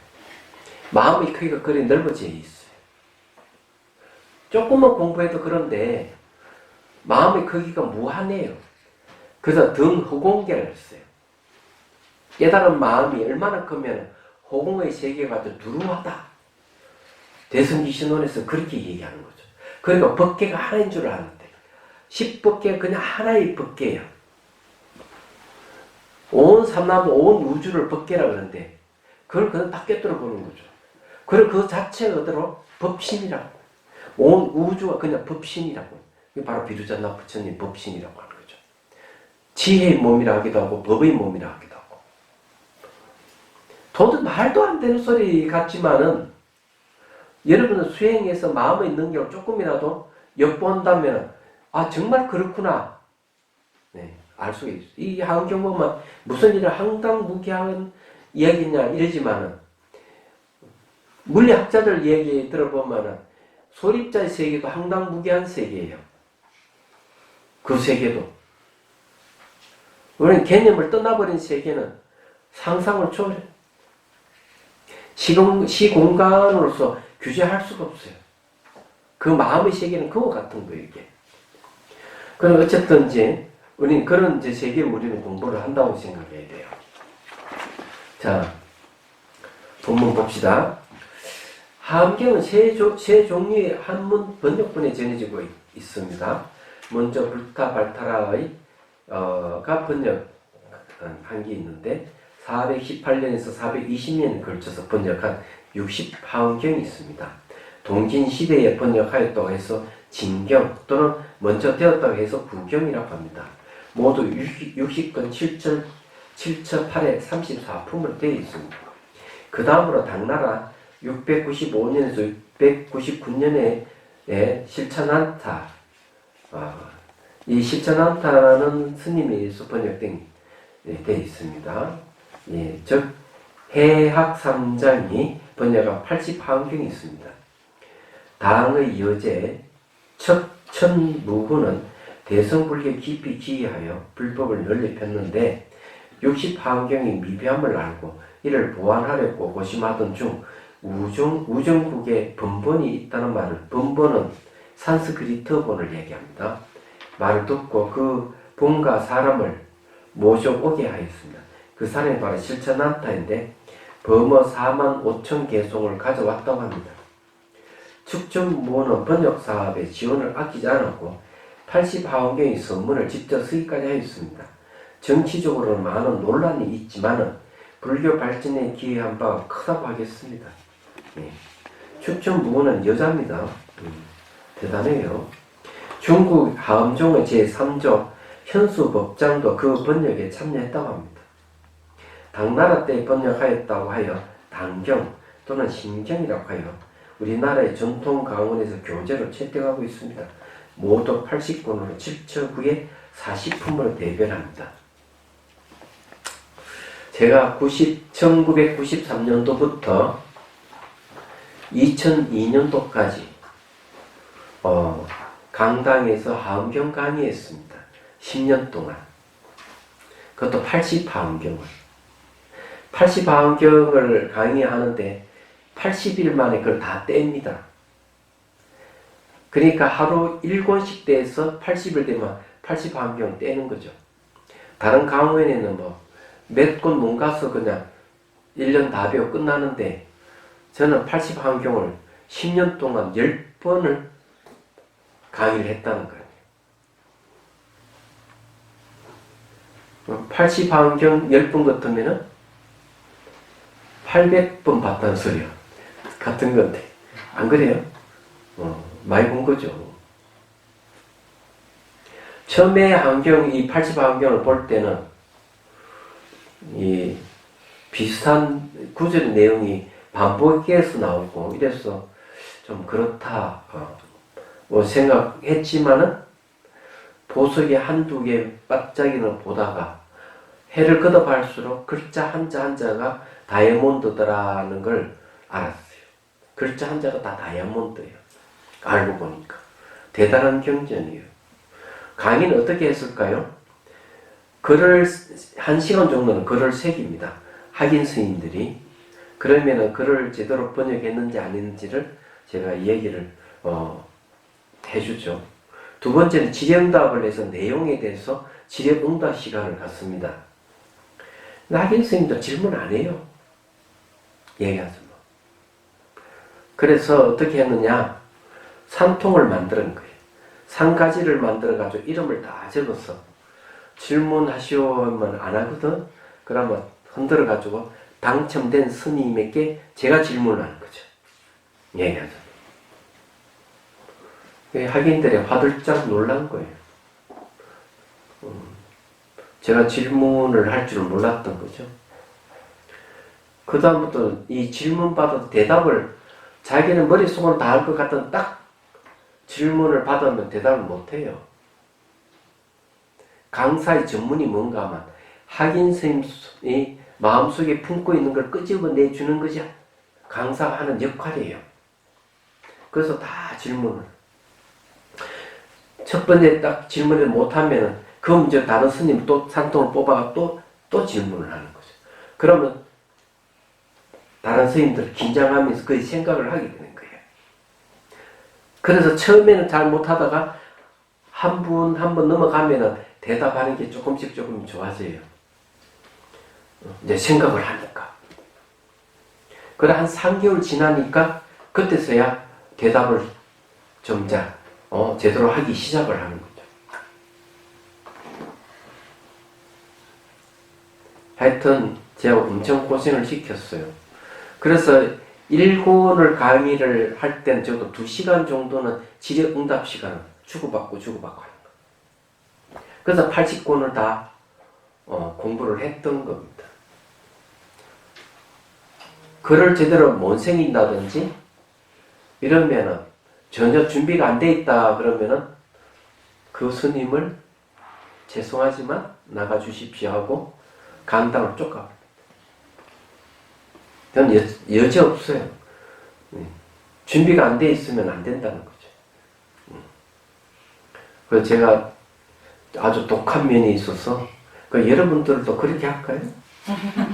마음의 크기가 그리 넓어져 있어요. 조금만 공부해도 그런데, 마음의 크기가 무한해요. 그래서 등 허공계를 했어요. 깨달은 마음이 얼마나 크면 허공의 세계가 더 두루하다. 대승기신론에서 그렇게 얘기하는 거죠. 그러니까 법계가 하나인 줄 아는데 10법계가 그냥 하나의 법계예요. 온 삼남 온 우주를 법계라 그러는데 그걸 그냥 딱 꿰뚫어 보는 거죠. 그리고 그 자체가 그대로 법신이라고. 온 우주가 그냥 법신이라고. 이게 바로 비루잔나 부처님 법신이라고 하는 거죠. 지혜의 몸이라 하기도 하고 법의 몸이라 하기도 하고. 도저히 말도 안 되는 소리 같지만은 여러분은 수행해서 마음의 능력을 조금이라도 엿본다면 정말 그렇구나. 네, 알 수가 있어요. 이 환경 보면 무슨 일을 황당무계한 이야기냐 이러지만은 물리학자들 이야기 들어보면은 소립자의 세계도 황당무계한 세계예요. 그 세계도. 우리는 개념을 떠나버린 세계는 상상을 초월해. 시공간으로서 규제할 수가 없어요. 그 마음의 세계는 그와 같은 거예요, 이게. 그럼 어쨌든 이제, 우리는 그런 이제 세계에 우리는 공부를 한다고 생각해야 돼요. 자, 본문 봅시다. 하암경은 세 종류의 한문 번역본에 전해지고 있습니다. 먼저 불타 발타라의 가 번역한 게 있는데 418년에서 420년에 걸쳐서 번역한 60하음경이 있습니다. 동진시대에 번역하였다고 해서 진경 또는 먼저 되었다고 해서 구경이라고 합니다. 모두 60권 7처 8에 34품으로 되어 있습니다. 그 다음으로 당나라 695년에서 699년에 실천한타, 이 실천한타는 스님에서 번역된 되어 있습니다. 예, 즉 해학삼장이 번역한 80하음경이 있습니다. 당의 여제 천무구는 대성불교에 깊이 기이하여 불법을 널리 폈는데 60하음경이 미비함을 알고 이를 보완하려고 고심하던 중 우정국에 번번이 있다는 말을, 번번은 산스크리트어본을 얘기합니다. 말을 듣고 그 본가 사람을 모셔오게 하였습니다. 그 사람이 바로 실천한타인데 범어 4만 5천 개송을 가져왔다고 합니다. 축전무는 번역 사업에 지원을 아끼지 않았고 80하음경의 선문을 직접 쓰기까지 하였습니다. 정치적으로는 많은 논란이 있지만은 불교 발전에 기여한 바가 크다고 하겠습니다. 네. 축전무는 여자입니다. 대단해요. 중국 하음종의 제3조 현수법장도 그 번역에 참여했다고 합니다. 당나라 때 번역하였다고 하여 당경 또는 신경이라고 하여 우리나라의 전통 강원에서 교재로 채택하고 있습니다. 모두 80권으로 7처9에 40품을 대별합니다. 제가 1993년도부터 2002년도까지 강당에서 하음경 강의했습니다. 10년 동안. 그것도 80하음경을. 80하음경을 강의하는데 80일 만에 그걸 다 뗍니다. 그러니까 하루 1권씩 떼서 80일 되면 80하음경 떼는 거죠. 다른 강원에는 뭐 몇 권 못 가서 그냥 1년 다 배워 끝나는데 저는 80하음경을 10년 동안 10번을 강의를 했다는 거예요. 80하음경 10번 같으면은 800번 봤다는 소리야. 같은 건데. 안 그래요? 많이 본 거죠. 처음에 이 80하음경을 볼 때는 이 비슷한 구절 내용이 반복해서 나오고 이래서 좀 그렇다 생각했지만은 보석이 한두 개 반짝이는 보다가 해를 거듭할수록 글자 한자 한자가 다이아몬드더라는 걸 알았어요. 글자 한자가 다 다이아몬드예요. 알고 보니까. 대단한 경전이에요. 강의는 어떻게 했을까요? 글을 1시간 정도는 글을 새깁니다. 학인 스님들이. 그러면은 글을 제대로 번역했는지 아닌지를 제가 얘기를 해주죠. 두 번째는 질의응답을 해서 내용에 대해서 질의응답 시간을 갖습니다. 학인 스님들 질문 안 해요. 얘기하지 마. 그래서 어떻게 했느냐? 산통을 만드는 거예요. 3가지를 만들어가지고 이름을 다 적어서 질문하시오 하면 안 하거든? 그러면 흔들어가지고 당첨된 스님에게 제가 질문을 하는 거죠. 얘기하죠. 학인들이 화들짝 놀란 거예요. 제가 질문을 할 줄은 몰랐던 거죠. 그 다음부터 이 질문 받아도 대답을 자기는 머릿속으로 다 할 것 같은 딱 질문을 받으면 대답을 못해요. 강사의 전문이 뭔가 하면 학인 선생님이 마음속에 품고 있는 걸 끄집어내주는 것이 강사가 하는 역할이에요. 그래서 다 질문을. 첫 번째 딱 질문을 못하면 그럼 이제 다른 스님 또 산통을 뽑아가 또 질문을 하는 거죠. 그러면 다른 스님들 긴장하면서 그 생각을 하게 되는 거예요. 그래서 처음에는 잘 못하다가 한 분 넘어가면은 대답하는 게 조금씩 좋아져요. 이제 생각을 하니까. 그래 한 3개월 지나니까 그때서야 대답을 좀 제대로 하기 시작을 하는 거죠. 하여튼 제가 엄청 고생을 시켰어요. 그래서 1권을 강의를 할 때는 적어도 2시간 정도는 질의응답 시간을 주고받고 하는 거예요. 그래서 80권을 다 공부를 했던 겁니다. 글을 제대로 못 새긴다든지 이러면은 전혀 준비가 안 돼 있다 그러면은 그 스님을 죄송하지만 나가 주십시오 하고 강당을 쫓아갑니다. 저는 여지 없어요. 준비가 안 돼 있으면 안 된다는 거죠. 그래서 제가 아주 독한 면이 있어서 여러분들도 그렇게 할까요?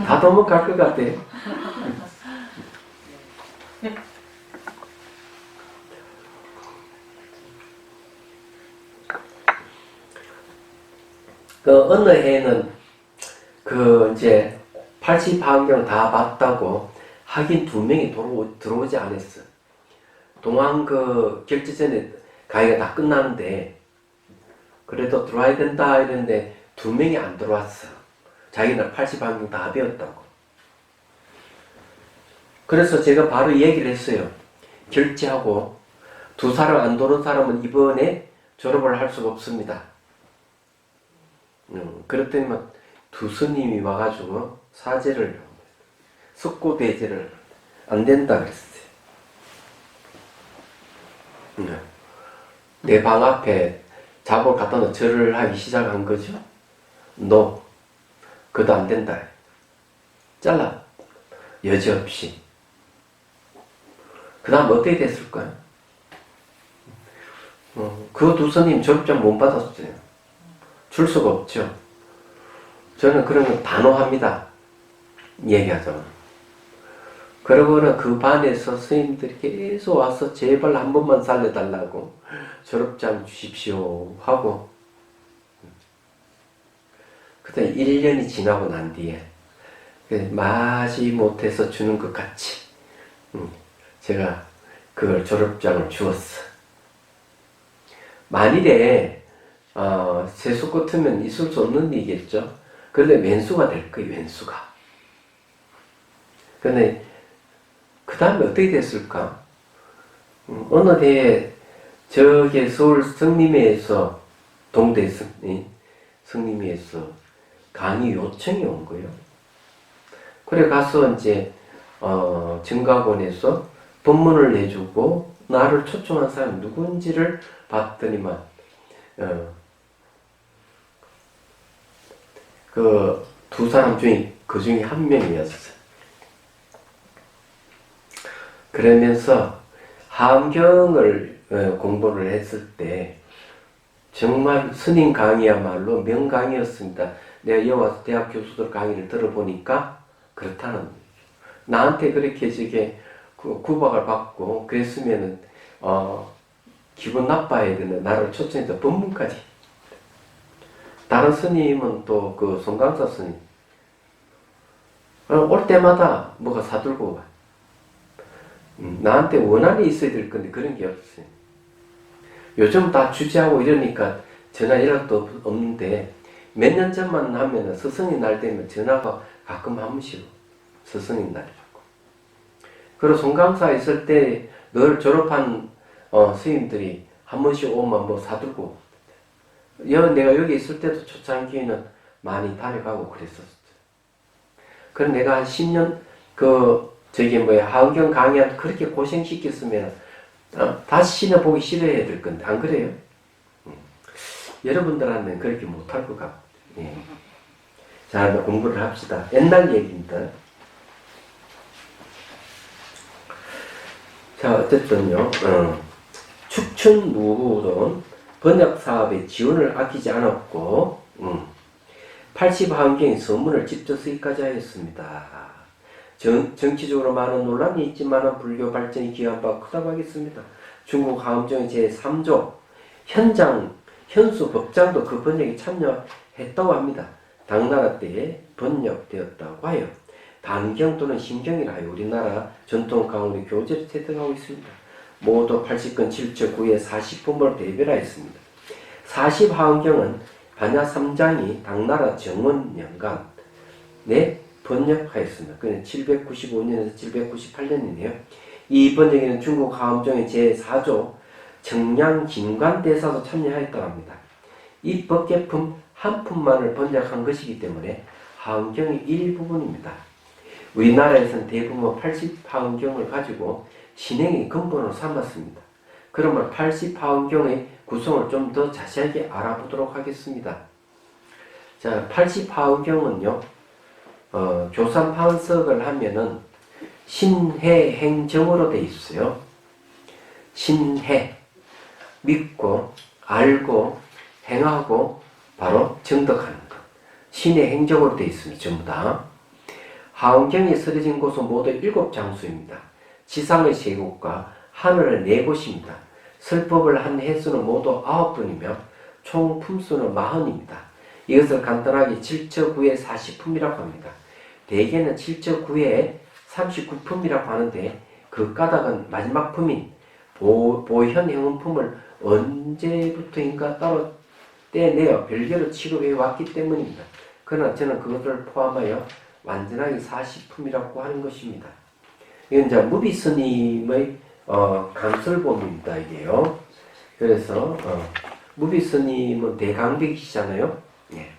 다 넘어갈 것 같아요. 어느 해에는 이제 80하음경 다 봤다고 학인 2명이 들어오지 않았어. 동안 결제 전에 강의가 다 끝나는데 그래도 들어와야 된다 이랬는데 2명이 안 들어왔어. 자기는 80하음경 다 배웠다고. 그래서 제가 바로 얘기를 했어요. 결제하고 2사람 안 도는 사람은 이번에 졸업을 할 수가 없습니다. 그랬더니 2 스님이 와가지고 사죄를 숙고대죄를 안 된다 그랬어요. 내 방 앞에 잡을 갖다 놓고 절을 하기 시작한 거죠. 너 그도 안 된다. 잘라. 여지없이. 그 다음 어떻게 됐을까요? 그 두 스님 졸업장 못 받았어요. 줄 수가 없죠. 저는 그런 거 단호합니다. 얘기하자면. 그러고는 그 반에서 스님들이 계속 와서 제발 한 번만 살려달라고 졸업장 주십시오 하고, 그때 1년이 지나고 난 뒤에 마지 못해서 주는 것 같이 제가 그걸 졸업장을 주었어. 만일에 세수 같으면 있을 수 없는 일이겠죠. 그런데 왼수가 될 거예요. 왼수가. 근데 그 다음에 어떻게 됐을까? 어느 해에 저게 서울 성림회에서 동대 성림회에서 강의 요청이 온 거예요. 그래 가서 이제 정각원에서 법문을 내주고 나를 초청한 사람이 누군지를 봤더니만 그 두 사람 중에 그 중에 한 명이었어요. 그러면서 하암경을 공부를 했을 때 정말 스님 강의야말로 명강의였습니다. 내가 여기 와서 대학 교수들 강의를 들어보니까 그렇다는 거예요. 나한테 그렇게 저게 구박을 받고 그랬으면은 기분 나빠야 되는데 나를 초청해서 법문까지. 다른 스님은 또 그 송강사 스님 올 때마다 뭐가 사들고 와. 나한테 원한이 있어야 될 건데 그런 게 없어요. 요즘 다 주제하고 이러니까 전화 연락도 없는데 몇 년 전만 하면은 스승의 날 되면 전화가 가끔 한 번씩 스승의 날이라고. 그리고 송강사 있을 때 늘 졸업한 스님들이 한 번씩 오면 뭐 사들고. 내가 여기 있을 때도 초창기에는 많이 다녀가고 그랬었어. 그럼 내가 한 10년 하은경 강의한 그렇게 고생시켰으면 다시는 보기 싫어야 될 건데 안 그래요? 여러분들한테는 그렇게 못할 것 같고. 예. 자, 공부를 합시다. 옛날 얘기입니다. 자, 어쨌든요. 축춘무후론 번역사업에 지원을 아끼지 않았고 80하은경이 선문을 직접 쓰기까지 하였습니다. 정치적으로 많은 논란이 있지만 불교 발전이 기여한 바 크다고 하겠습니다. 중국 하암정의 제3조 현수 법장도 그 번역에 참여했다고 합니다. 당나라 때에 번역되었다고 하여 단경 또는 신경이라 하여 우리나라 전통 강원의 교재를 채택하고 있습니다. 모두 80권 7처 9에 40품을 대별하였습니다. 40하은경은 반야 3장이 당나라 정원년간에 번역하였습니다. 그는 795년에서 798년이네요. 이 번역에는 중국 하암정의 제4조 정량진관대사도 참여하였다고 합니다. 이 법계품 한 품만을 번역한 것이기 때문에 하은경의 일부분입니다. 우리나라에서는 대부분 80하은경을 가지고 신행의 근본으로 삼았습니다. 그러면 80하은경의 구성을 좀 더 자세하게 알아보도록 하겠습니다. 자, 80하은경은요, 교산 판석을 하면은 신해 행정으로 되어 있어요. 신해, 믿고, 알고, 행하고, 바로 정덕하는 것. 신해 행정으로 되어 있습니다. 전부 다. 하은경이 쓰러진 곳은 모두 7장소입니다. 지상의 3곳과 하늘의 4곳입니다. 설법을 한 횟수는 모두 9분이며 총 품수는 40입니다. 이것을 간단하게 7처 9에 40품이라고 합니다. 대개는 7처 9에 39품이라고 하는데 그 까닭은 마지막 품인 보현 행운품을 언제부터인가 따로 떼내어 별개로 취급해 왔기 때문입니다. 그러나 저는 그것을 포함하여 완전하게 40품이라고 하는 것입니다. 이건 이제 무비 스님의 강설본입니다, 이게요. 그래서 무비 스님은 대강백이시잖아요. 예.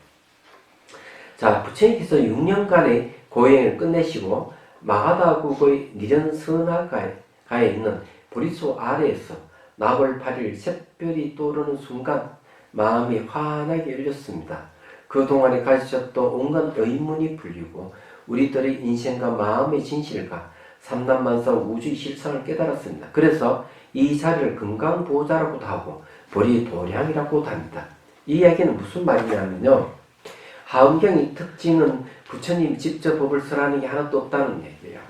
자, 부처님께서 6년간의 고행을 끝내시고 마하다국의 니련선하가에 있는 보리수 아래에서 나벌 8일 샛별이 떠오르는 순간 마음이 환하게 열렸습니다. 그동안에 가지셨던 온갖 의문이 풀리고 우리들의 인생과 마음의 진실과 삼남만사 우주의 실상을 깨달았습니다. 그래서 이 자리를 금강보호자라고도 하고 보리도량이라고도 합니다. 이 이야기는 무슨 말이냐면요. 하엄경의 특징은 부처님이 직접 법을 쓰라는 게 하나도 없다는 얘기예요.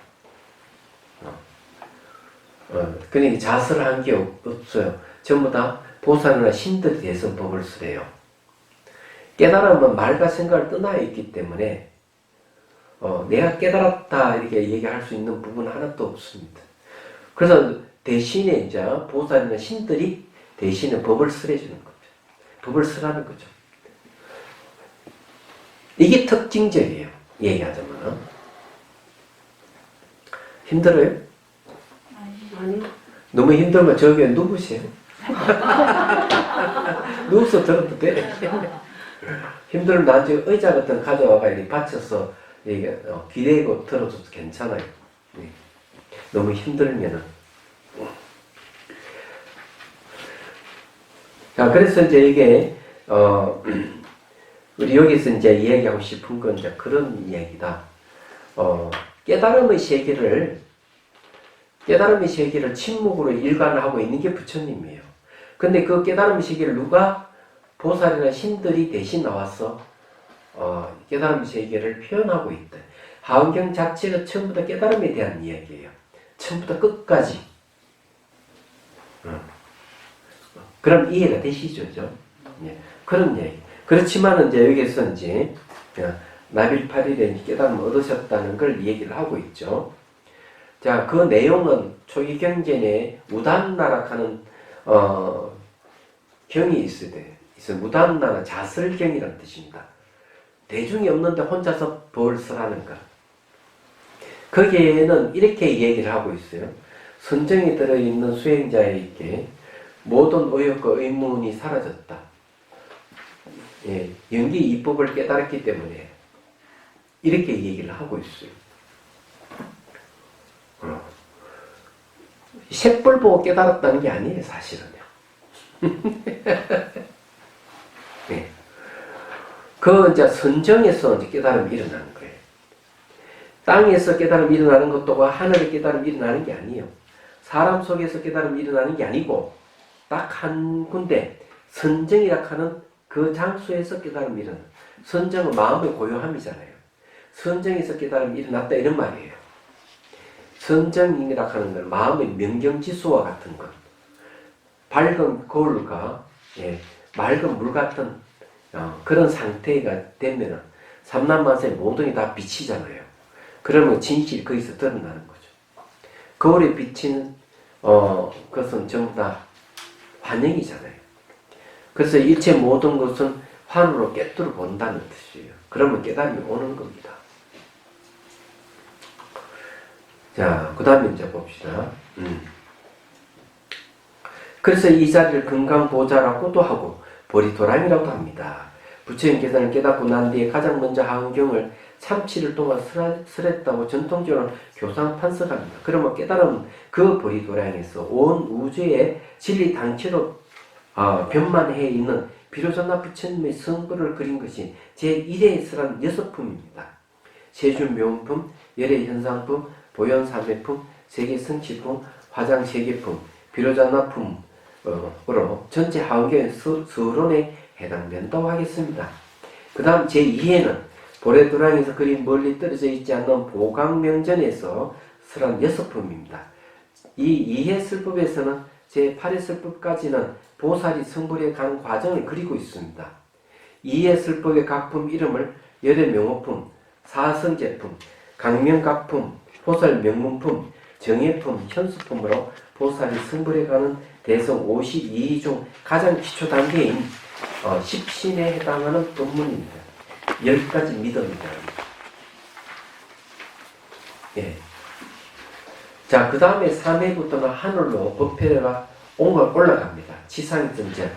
그러니까 자설한 게 없어요. 전부 다 보살이나 신들에 대해서 법을 쓰래요. 깨달음은 말과 생각을 떠나 있기 때문에 내가 깨달았다 이렇게 얘기할 수 있는 부분은 하나도 없습니다. 그래서 대신에 이제 보살이나 신들이 대신에 법을 쓰래 주는 거죠. 법을 쓰라는 거죠. 이게 특징적이에요. 얘기하자면. 힘들어요? 아니요. 너무 힘들면 저기 누구세요? 누워서 들어도 돼. 힘들면 나중에 의자 같은 거 가져와가 이렇게 받쳐서 이게 기대고 들어도 괜찮아요. 네. 너무 힘들면은. 자, 그래서 이제 이게 우리 여기서 이제 이야기하고 싶은 건 이제 그런 이야기다. 깨달음의 세계를 침묵으로 일관하고 있는 게 부처님이에요. 근데 그 깨달음의 세계를 누가 보살이나 신들이 대신 나와서 깨달음의 세계를 표현하고 있다. 하엄경 자체가 처음부터 깨달음에 대한 이야기예요. 처음부터 끝까지. 그럼 이해가 되시죠? 예. 그런 얘기. 그렇지만 이제 여기서 이제 나빌8일에 깨달음을 얻으셨다는 걸 얘기를 하고 있죠. 자, 그 내용은 초기 경전에 무단나락하는 경이 있어야 돼. 그래서 무단나락 자설경이라는 뜻입니다. 대중이 없는데 혼자서 법을 쓰라는 것. 거기에는 이렇게 얘기를 하고 있어요. 선정에 들어있는 수행자에게 모든 의혹과 의문이 사라졌다. 예, 연기 이법을 깨달았기 때문에 이렇게 얘기를 하고 있어요. 색볼 보고 깨달았다는 게 아니에요, 사실은요. 네. 그 이제 선정에서 이제 깨달음이 일어나는 거예요. 땅에서 깨달음이 일어나는 것도 하늘에 깨달음이 일어나는 게 아니에요. 사람 속에서 깨달음이 일어나는 게 아니고 딱 한 군데 선정이라 하는 그 장소에서 깨달음이 일어나. 선정은 마음의 고요함이잖아요. 선정에서 깨달음이 일어났다 이런 말이에요. 선정이라 하는 건 마음의 명경지수와 같은 것. 밝은 거울과 맑은 물 같은 그런 상태가 되면은 삼남만사의 모든 게 다 비치잖아요. 그러면 진실이 거기서 드러나는 거죠. 거울에 비치는 그것은 전부 다 환영이잖아요. 그래서 일체 모든 것은 환으로 깨뜨려 본다는 뜻이에요. 그러면 깨달음이 오는 겁니다. 자, 그 다음에 이제 봅시다. 그래서 이 자리를 금강보좌라고도 하고 보리도랑이라고도 합니다. 부처님 계산을 깨닫고 난 뒤에 가장 먼저 하은경을 37일 동안 설했다고 전통적으로 교상 판석합니다. 그러면 깨달음 그 보리도량에서 온 우주의 진리 당체로 변만해 있는 비로자나 부처님의 성부를 그린 것이 제1의 설한 6품입니다. 세준묘음품, 열애현상품, 보현삼회품, 세계성취품, 화장세계품, 비로자나품으로 전체 하은경의 서론에 해당된다고 하겠습니다. 그 다음 제2회는 보레도랑에서 그리 멀리 떨어져 있지 않는 보강명전에서 설한 6품입니다. 이 2회 설법에서는 제8회 설법까지는 보살이 성불에 가는 과정을 그리고 있습니다. 2회 설법의 각품 이름을 열애명호품, 사성제품, 강명각품, 보살명문품, 정예품, 현수품으로 보살이 성불에 가는 대성 52위 중 가장 기초 단계인 십신에 해당하는 법문입니다. 10가지 믿음입니다. 예. 자, 그 다음에 3회부터는 하늘로 법회가 올라갑니다. 지상에서 이제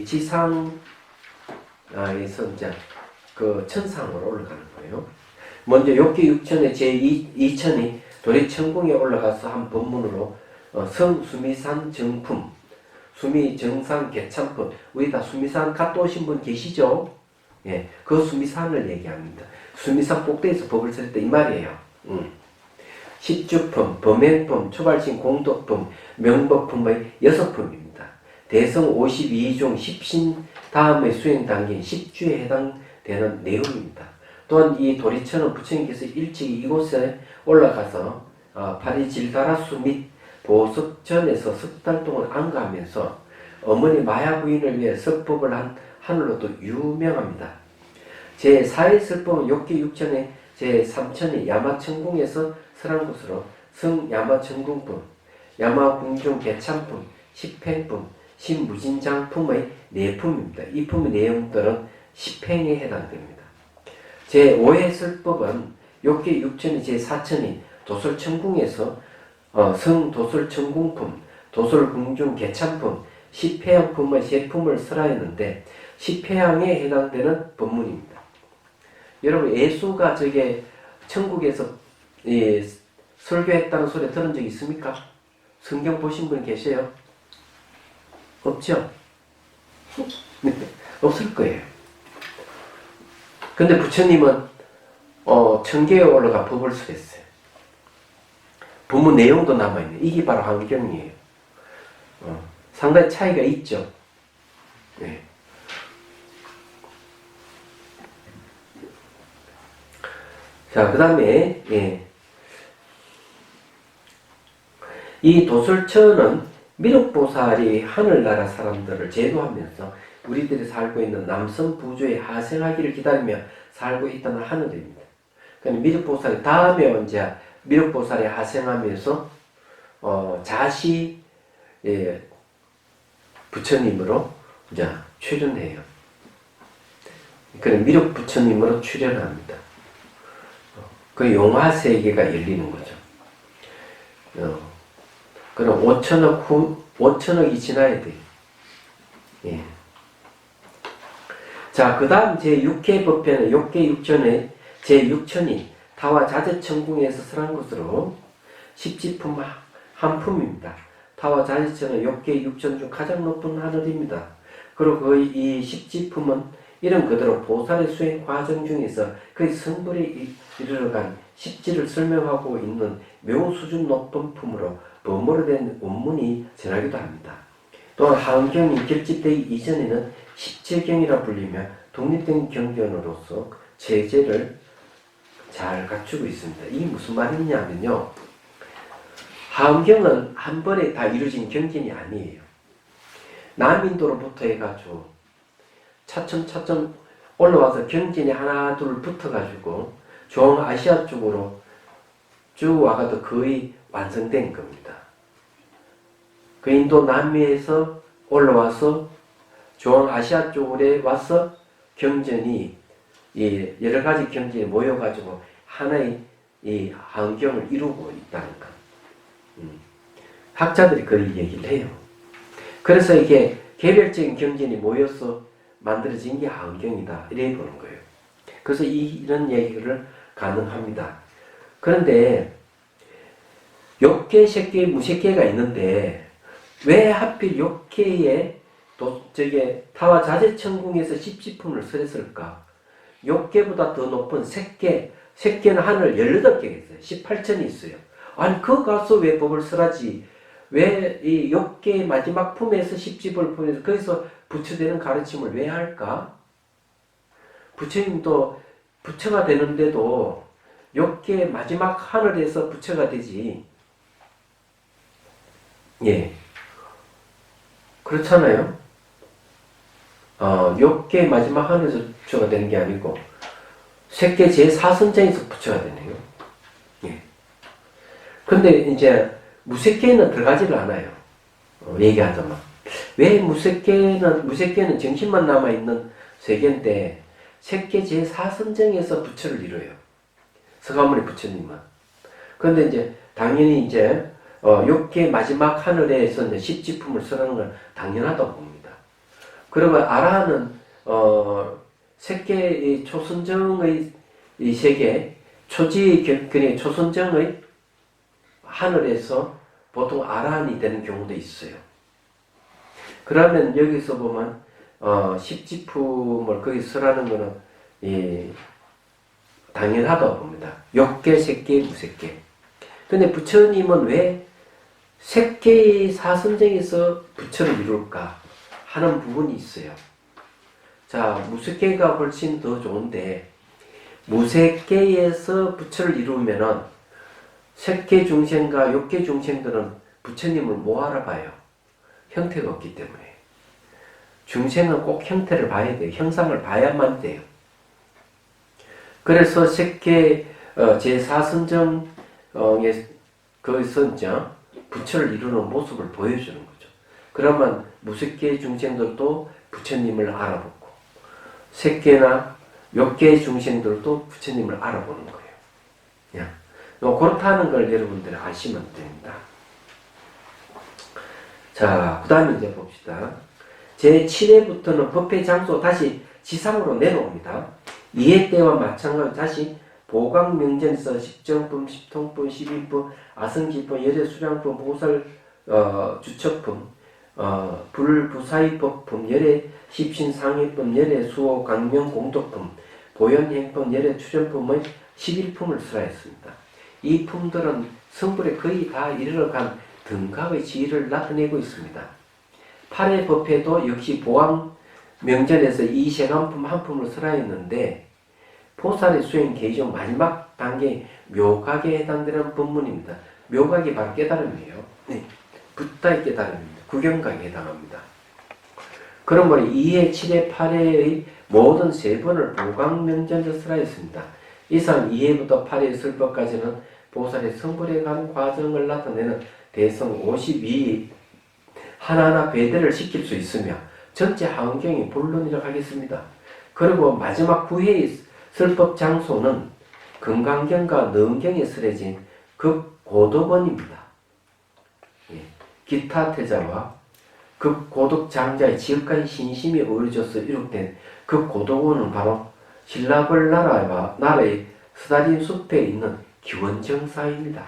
지상에서 이제 그 천상으로 올라가는 거예요. 먼저 욕기 6천의 제2천이 도리천궁에 올라가서 한 법문으로 성수미산 정품, 수미정산 개참품, 우리 다 수미산 갔다 오신 분 계시죠? 예, 그 수미산을 얘기합니다. 수미산 꼭대기에서 법을 쓸 때 이 말이에요. 십주품, 범행품, 초발신 공덕품, 명복품의 6품입니다. 대성 52 중 십신 다음의 수행 단계인 십주에 해당되는 내용입니다. 또한 이 도리처는 부처님께서 일찍 이곳에 올라가서 파리질다라수 및 보석전에서 석 달 동안 안가하면서 어머니 마야 부인을 위해 석법을 한 하늘로도 유명합니다. 제4의 설법은 욕기 6천의 제3천이 야마천궁에서 설한 곳으로 성야마천궁품, 야마궁중 개참품, 십행품, 신무진장품의 4품입니다. 이 품의 내용들은 십행에 해당됩니다. 제5의 설법은 욕기 6천의 제4천이 도솔천궁에서 성도솔천궁품, 도솔궁중 개참품, 십회양품의 3품을 설하였는데 십회양에 해당되는 법문입니다. 여러분 예수가 저게 천국에서 설교했다는 소리 들은 적 있습니까? 성경 보신 분 계세요? 없죠? 네, 없을 거예요. 근데 부처님은 천계에 올라가 법을 설했어요. 본문 내용도 남아있네. 이게 바로 환경이에요. 상당히 차이가 있죠. 네. 자, 그 다음에 이 도솔처는 미륵보살이 하늘나라 사람들을 제도하면서 우리들이 살고 있는 남선 부조에 하생하기를 기다리며 살고 있다는 하늘입니다. 그러니까 미륵보살이 다음에 이제 미륵보살이 하생하면서 자시 부처님으로 이제 출연해요. 그래 미륵 부처님으로 출연합니다. 그 용화 세계가 열리는 거죠. 그럼 5천억이 지나야 돼요. 예. 자, 그 다음 제6회 법회는 욕계 6천의 제6천이 타와 자재천궁에서 설한 것으로 십지품 한 품입니다. 타와 자재천은 욕계 6천 중 가장 높은 하늘입니다. 그리고 거의 이 십지품은 이름 그대로 보살의 수행 과정 중에서 그의 성불에 이르러간 십지를 설명하고 있는 매우 수준 높은 품으로 범어로 된 원문이 전하기도 합니다. 또한 하은경이 결집되기 이전에는 십제경이라 불리며 독립된 경전으로서 제재를 잘 갖추고 있습니다. 이게 무슨 말이냐면요. 하은경은 한 번에 다 이루어진 경전이 아니에요. 남인도로부터 해가지고 차츰 올라와서 경전이 하나 둘 붙어가지고 중아시아 쪽으로 쭉 와가도 거의 완성된 겁니다. 그 인도 남미에서 올라와서 중아시아 쪽으로 와서 경전이 여러 가지 경전이 모여가지고 하나의 이 한경을 이루고 있다는 것. 학자들이 그런 얘기를 해요. 그래서 이게 개별적인 경전이 모여서 만들어진 게 한경이다 이래 보는 거예요. 그래서 이런 얘기를 가능합니다. 그런데 욕계, 색계, 무색계가 있는데 왜 하필 욕계에 타와 자재천궁에서 십지품을 설했을까? 욕계보다 더 높은 색계, 색계는 하늘 18개가 있어요. 18천이 있어요. 아니 그 가서 왜 법을 설하지? 왜 이 욕계의 마지막 품에서 십지품을 품에서 거기서 부처되는 가르침을 왜 할까? 부처님도 부처가 되는데도 욕계의 마지막 하늘에서 부처가 되지. 예. 그렇잖아요. 욕계의 마지막 하늘에서 부처가 되는 게 아니고 색계 제4선장에서 부처가 되네요. 예. 근데 이제 무색계는 들어가지를 않아요. 얘기하자면. 왜 무색계는 정신만 남아있는 세계인데 색계 제4선정에서 부처를 이뤄요. 서가모니 부처님은. 그런데 이제 당연히 이제 욕계 마지막 하늘에서 이제 십지품을 설하는 건 당연하다고 봅니다. 그러면 아라는 색계 초선정의 이 세계 초지의 초선정의 하늘에서 보통 아라한이 되는 경우도 있어요. 그러면 여기서 보면 십지품을 거기 설하는 거는 당연하다고 봅니다. 욕계, 색계, 무색계. 근데 부처님은 왜 색계의 사선정에서 부처를 이룰까 하는 부분이 있어요. 자, 무색계가 훨씬 더 좋은데 무색계에서 부처를 이루면은 색계 중생과 욕계 중생들은 부처님을 못 알아봐요. 형태가 없기 때문에. 중생은 꼭 형태를 봐야 돼요. 형상을 봐야만 돼요. 그래서 색계 제4선정에 거기서 이제 부처를 이루는 모습을 보여주는 거죠. 그러면 무색계 중생들도 부처님을 알아보고 색계나 욕계 중생들도 부처님을 알아보는 거예요. 그렇다는 걸 여러분들이 아시면 됩니다. 자, 그 다음에 이제 봅시다. 제7회부터는 법회 장소 다시 지상으로 내려옵니다. 2회 때와 마찬가지로 다시 보광명전에서 십정품, 십통품, 십인품, 아성기품, 열애수량품, 보살 주처품, 불부사의법품, 열애 십신상회품, 열애 수호 강명 공덕품, 보현행품, 열애 출연품의 11품을 수라했습니다. 이 품들은 성불에 거의 다 이르러간 등각의 지위를 나타내고 있습니다. 8회 법회도 역시 보왕명전에서 이 세간품 한 품을 설하였는데 보살의 수행 계정 마지막 단계 묘각에 해당되는 법문입니다. 묘각이 바로 깨달음이에요. 네. 붓다의 깨달음입니다. 구경각에 해당합니다. 그러므로 2회, 7회, 8회의 모든 세 번을 보광명전에서 설하였습니다. 이상 2회부터 8회 설법까지는 보살의 성불에 가는 과정을 나타내는 대성 52 하나하나 배대를 시킬 수 있으며 전체 하은경이 본론이라고 하겠습니다. 그리고 마지막 9회의 설법 장소는 금강경과 너은경에 설해진 극고덕원입니다. 기타 태자와 극고덕 장자의 지극한 신심이 어우러져서 이룩된 극고덕원은 바로 신라벌 나라의 스다린 숲에 있는 기원정사입니다.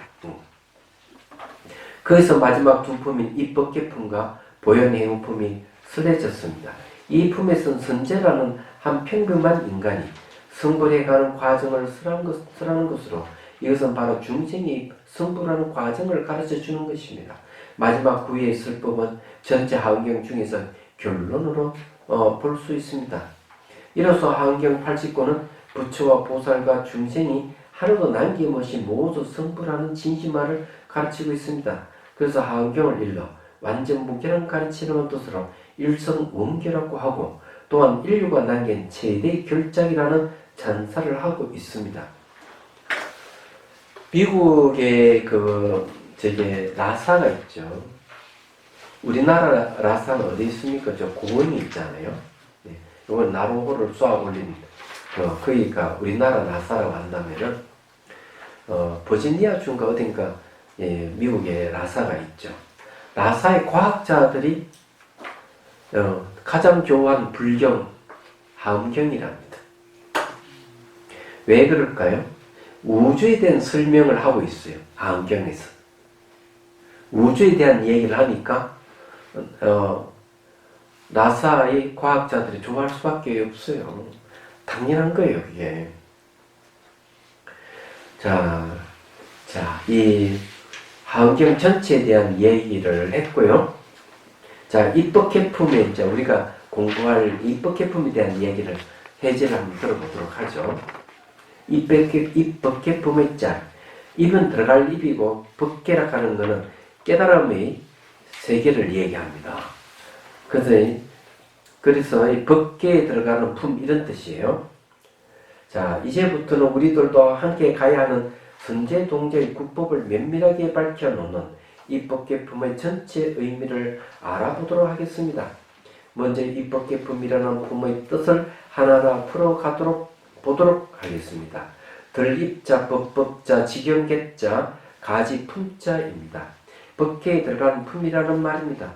거기서 마지막 두 품인 입법계품과 보현행품이 설해졌습니다. 이 품에서는 선제라는 한 평범한 인간이 성불해가는 과정을 설하는 것으로 이것은 바로 중생이 성불하는 과정을 가르쳐주는 것입니다. 마지막 9회의 설법은 전체 하은경 중에서 결론으로 볼 수 있습니다. 이로써 하은경 80권은 부처와 보살과 중생이 하나도 남김없이 모두 성불하는 진심화를 가르치고 있습니다. 그래서 하은경을 일러 완전무결한 가르치는 뜻으로 일성원교라고 하고 또한 인류가 남긴 최대의 결작이라는 찬사를 하고 있습니다. 미국의 라사가 있죠. 우리나라 라사는 어디 있습니까? 저 고원이 있잖아요. 네. 이건 나로호를 쏘아 올린 거기가 우리나라 라사라고 한다면은 버지니아 주인가 어딘가 미국에 라사가 있죠. 라사의 과학자들이 가장 좋아하는 불경 하음경이랍니다. 왜 그럴까요? 우주에 대한 설명을 하고 있어요. 하음경에서 우주에 대한 얘기를 하니까 나사의 과학자들이 좋아할 수밖에 없어요. 당연한 거예요, 그게. 이 하은경 전체에 대한 얘기를 했고요. 자, 입법계품에 이제 우리가 공부할 입법계품에 대한 얘기를 해제를 한번 들어보도록 하죠. 입법계품의 짤. 입은 들어갈 입이고 법계라 하는 것은 깨달음의 세계를 얘기합니다. 그래서 이 법계에 들어가는 품 이런 뜻이에요. 자, 이제부터는 우리들도 함께 가야 하는 선제동제의 국법을 면밀하게 밝혀놓는 입법계품의 전체 의미를 알아보도록 하겠습니다. 먼저 입법계품이라는 품의 뜻을 하나하나 풀어가도록 보도록 하겠습니다. 들입자, 법법자, 직영계자, 가지품자입니다. 법계에 들어간 품이라는 말입니다.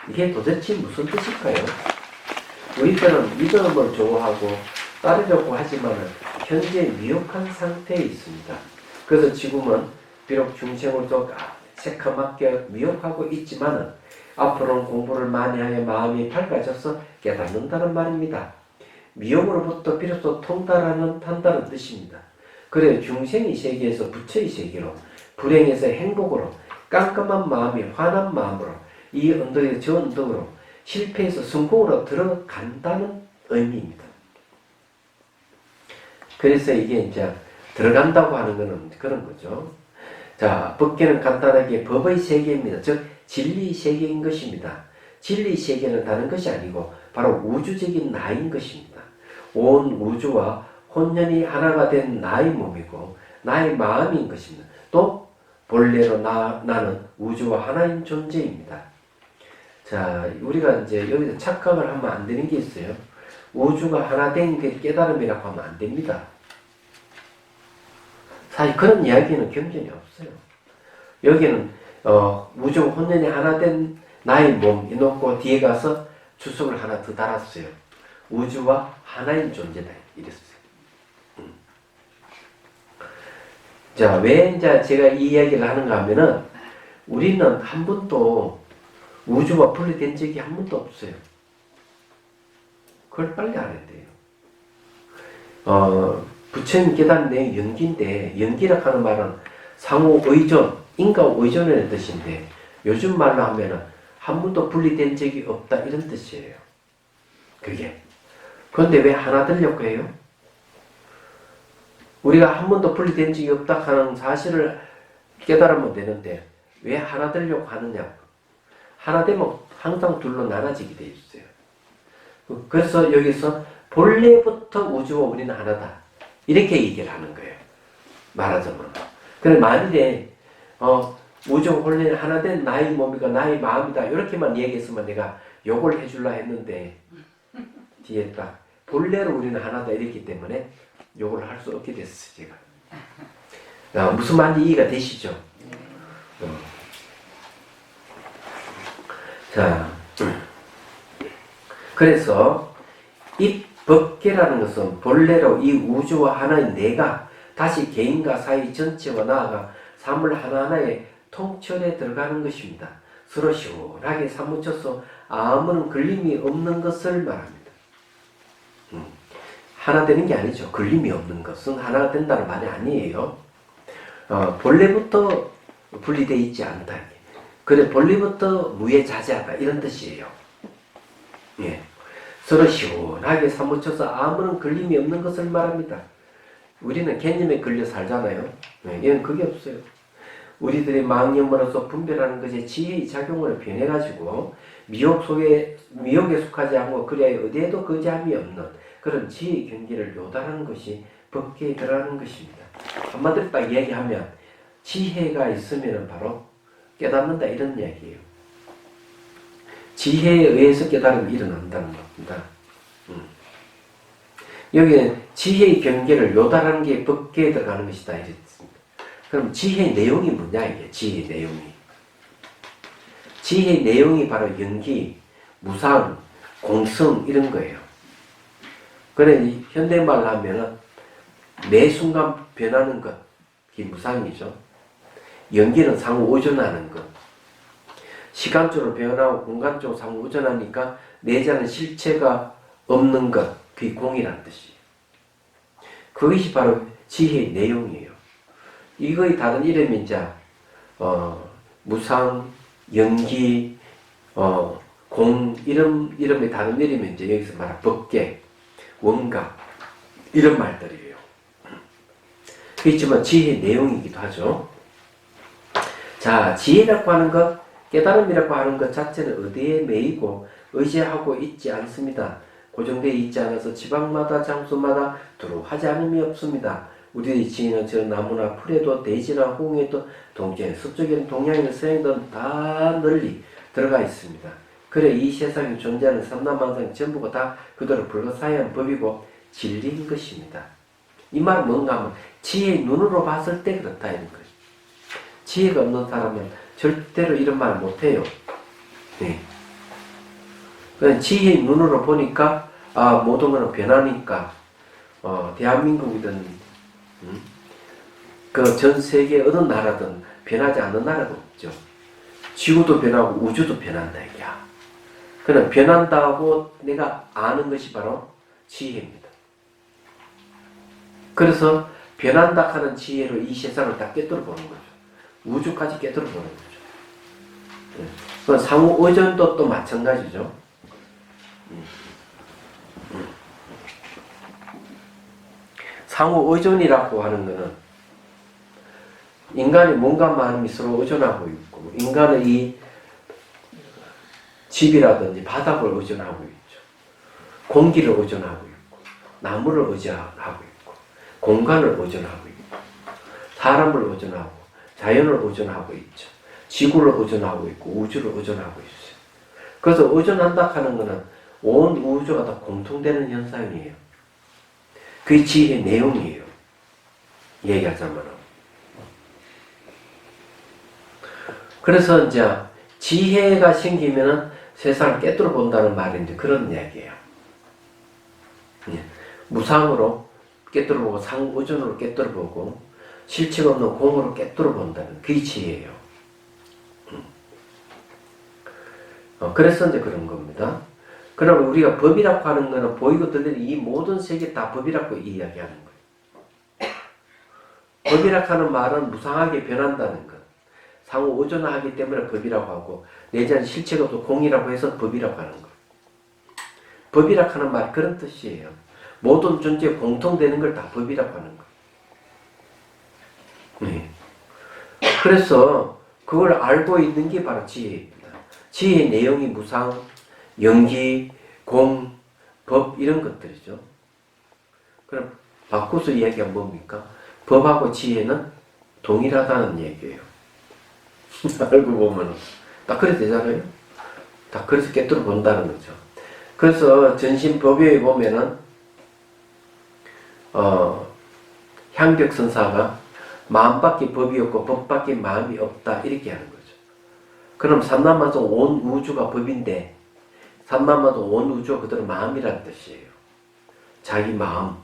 이게 도대체 무슨 뜻일까요? 우리들은 믿음을 좋아하고 따르려고 하지만 현재 미혹한 상태에 있습니다. 그래서 지금은 비록 중생으로도 새카맣게 미혹하고 있지만 앞으로는 공부를 많이 하여 마음이 밝아져서 깨닫는다는 말입니다. 미혹으로부터 비로소 통달한다는 뜻입니다. 그래 중생의 세계에서 부처의 세계로, 불행에서 행복으로, 깜깜한 마음이 환한 마음으로, 이 언덕에서 저 언덕으로, 실패해서 성공으로 들어간다는 의미입니다. 그래서 이게 이제 들어간다고 하는 것은 그런 거죠. 자, 법계는 간단하게 법의 세계입니다. 즉 진리 세계인 것입니다. 진리 세계는 다른 것이 아니고 바로 우주적인 나인 것입니다. 온 우주와 혼연이 하나가 된 나의 몸이고 나의 마음인 것입니다. 또 본래로 나는 우주와 하나인 존재입니다. 자, 우리가 이제 여기서 착각을 하면 안 되는 게 있어요. 우주가 하나 된 게 깨달음이라고 하면 안 됩니다. 사실 그런 이야기는 경전이 없어요. 여기는 우주 혼연이 하나 된 나의 몸 이놓고 뒤에 가서 주석을 하나 더 달았어요. 우주와 하나인 존재다 이랬어요. 자, 왜 이제 제가 이 이야기를 하는가 하면은 우리는 한 번도 우주와 분리된 적이 한 번도 없어요. 그걸 빨리 알아야 돼요. 부처님 깨달은 내용이 연기인데, 연기라고 하는 말은 상호 의존, 인과 의존이라는 뜻인데, 요즘 말로 하면은 한 번도 분리된 적이 없다 이런 뜻이에요. 그게. 그런데 왜 하나 되려고 해요? 우리가 한 번도 분리된 적이 없다 하는 사실을 깨달으면 되는데 왜 하나 되려고 하느냐? 하나 되면 항상 둘로 나눠지게 돼 있어요. 그래서 여기서 본래부터 우주와 우리는 하나다. 이렇게 얘기를 하는 거예요. 말하자면. 그래 만일에 우주 혼연이 하나 된 나의 몸이고 나의 마음이다. 이렇게만 얘기했으면 내가 욕을 해줄라 했는데 뒤에 딱 본래로 우리는 하나다 이랬기 때문에 욕을 할 수 없게 됐어요. 제가. 무슨 말인지 이해가 되시죠? 자, 그래서 이 법계라는 것은 본래로 이 우주와 하나인 내가 다시 개인과 사회 전체와 나아가 사물 하나하나에 통철에 들어가는 것입니다. 서로 시원하게 사무쳐서 아무런 걸림이 없는 것을 말합니다. 하나 되는 게 아니죠. 걸림이 없는 것은 하나가 된다는 말이 아니에요. 본래부터 분리되어 있지 않다. 그래 본래부터 무해자재하다 이런 뜻이에요. 예. 서로 시원하게 사무쳐서 아무런 걸림이 없는 것을 말합니다. 우리는 개념에 걸려 살잖아요. 예. 얘는 그게 없어요. 우리들의 망념으로서 분별하는 것에 지혜의 작용을 변해가지고 미혹에 속하지 않고 그리하여 어디에도 거지함이 없는 그런 지혜의 경계를 요달하는 것이 법계에 들어가는 것입니다. 한마디로 딱 이야기하면 지혜가 있으면 바로 깨닫는다 이런 이야기예요. 지혜에 의해서 깨달음이 일어난다는 겁니다. 여기는 지혜의 경계를 요달하는 게 법계에 들어가는 것이다 이랬습니다. 그럼 지혜의 내용이 뭐냐 이게 지혜의 내용이. 지혜의 내용이 바로 연기, 무상, 공성 이런 거예요. 그래 현대말로 하면은 매 순간 변하는 것, 그게 무상이죠. 연기는 상호 의존하는 것. 시간적으로 변하고 공간적으로 상호 의존하니까 내자는 실체가 없는 것, 그게 공이라는 뜻이에요. 그것이 바로 지혜의 내용이에요. 이거의 다른 이름이 이제 무상, 연기, 공 이름의 다른 이름이 이제 여기서 말한 법계, 원각 이런 말들이에요. 그렇지만 지혜의 내용이기도 하죠. 자, 지혜라고 하는 것, 깨달음이라고 하는 것 자체는 어디에 매이고 의지하고 있지 않습니다. 고정되어 있지 않아서 지방마다 장소마다 두루 하지 않음이 없습니다. 우리의 지혜는 저 나무나 풀에도 대지나 호응에도 동쪽에 서쪽에는 동양에는 서양에도 다 널리 들어가 있습니다. 그래 이 세상에 존재하는 삼라만상 전부가 다 그대로 불가사의한 법이고 진리인 것입니다. 이 말은 뭔가 하면 지혜의 눈으로 봤을 때 그렇다 이런 거죠. 지혜가 없는 사람은 절대로 이런 말 못해요. 네. 지혜의 눈으로 보니까 모든 것은 변하니까 대한민국이든 그 전 세계 어느 나라든 변하지 않는 나라가 없죠. 지구도 변하고 우주도 변한다 이게야. 그냥 변한다고 내가 아는 것이 바로 지혜입니다. 그래서 변한다 하는 지혜로 이 세상을 다 꿰뚫어 보는 거죠. 우주까지 깨뜨려 보는 거죠. 그 상호 의존도 또 마찬가지죠. 상호 의존이라고 하는 것은 인간이 몸과 마음이 서로 의존하고 있고, 인간의 이 집이라든지 바닥을 의존하고 있죠. 공기를 의존하고 있고, 나무를 의존하고 있고, 공간을 의존하고 있고, 사람을 의존하고, 자연을 의존하고 있죠. 지구를 의존하고 있고, 우주를 의존하고 있어요. 그래서 의존한다 하는 것은 온 우주가 다 공통되는 현상이에요. 그게 지혜의 내용이에요. 얘기하자면. 그래서 이제 지혜가 생기면은 세상을 깨뜨려 본다는 말인데 그런 이야기예요. 무상으로 깨뜨려 보고 상의존으로 깨뜨려 보고 실체가 없는 공으로 깨뜨려 본다는 그게 지혜예요. 그래서 이제 그런 겁니다. 그러면 우리가 법이라고 하는 것은 보이고 들리는 이 모든 세계 다 법이라고 이야기하는 거예요. 법이라고 하는 말은 무상하게 변한다는 것. 상호 의존하기 때문에 법이라고 하고 내재한 실체가 없고 공이라고 해서 법이라고 하는 거예요. 법이라고 하는 말 그런 뜻이에요. 모든 존재에 공통되는 걸 다 법이라고 하는 거예요. 네. 그래서 그걸 알고 있는 게 바로 지혜입니다. 지혜의 내용이 무상, 연기, 공, 법 이런 것들이죠. 그럼 바꿔서 이야기하면 뭡니까? 법하고 지혜는 동일하다는 얘기예요. 알고 보면 딱 그래 되잖아요. 다 그래서 깨뜨려 본다는 거죠. 그래서 전신법요에 보면은 향격선사가 마음밖에 법이 없고 법밖에 마음이 없다 이렇게 하는 거죠. 그럼 삼남만성 온 우주가 법인데 삼남만성 온 우주가 그대로 마음이라는 뜻이에요. 자기 마음,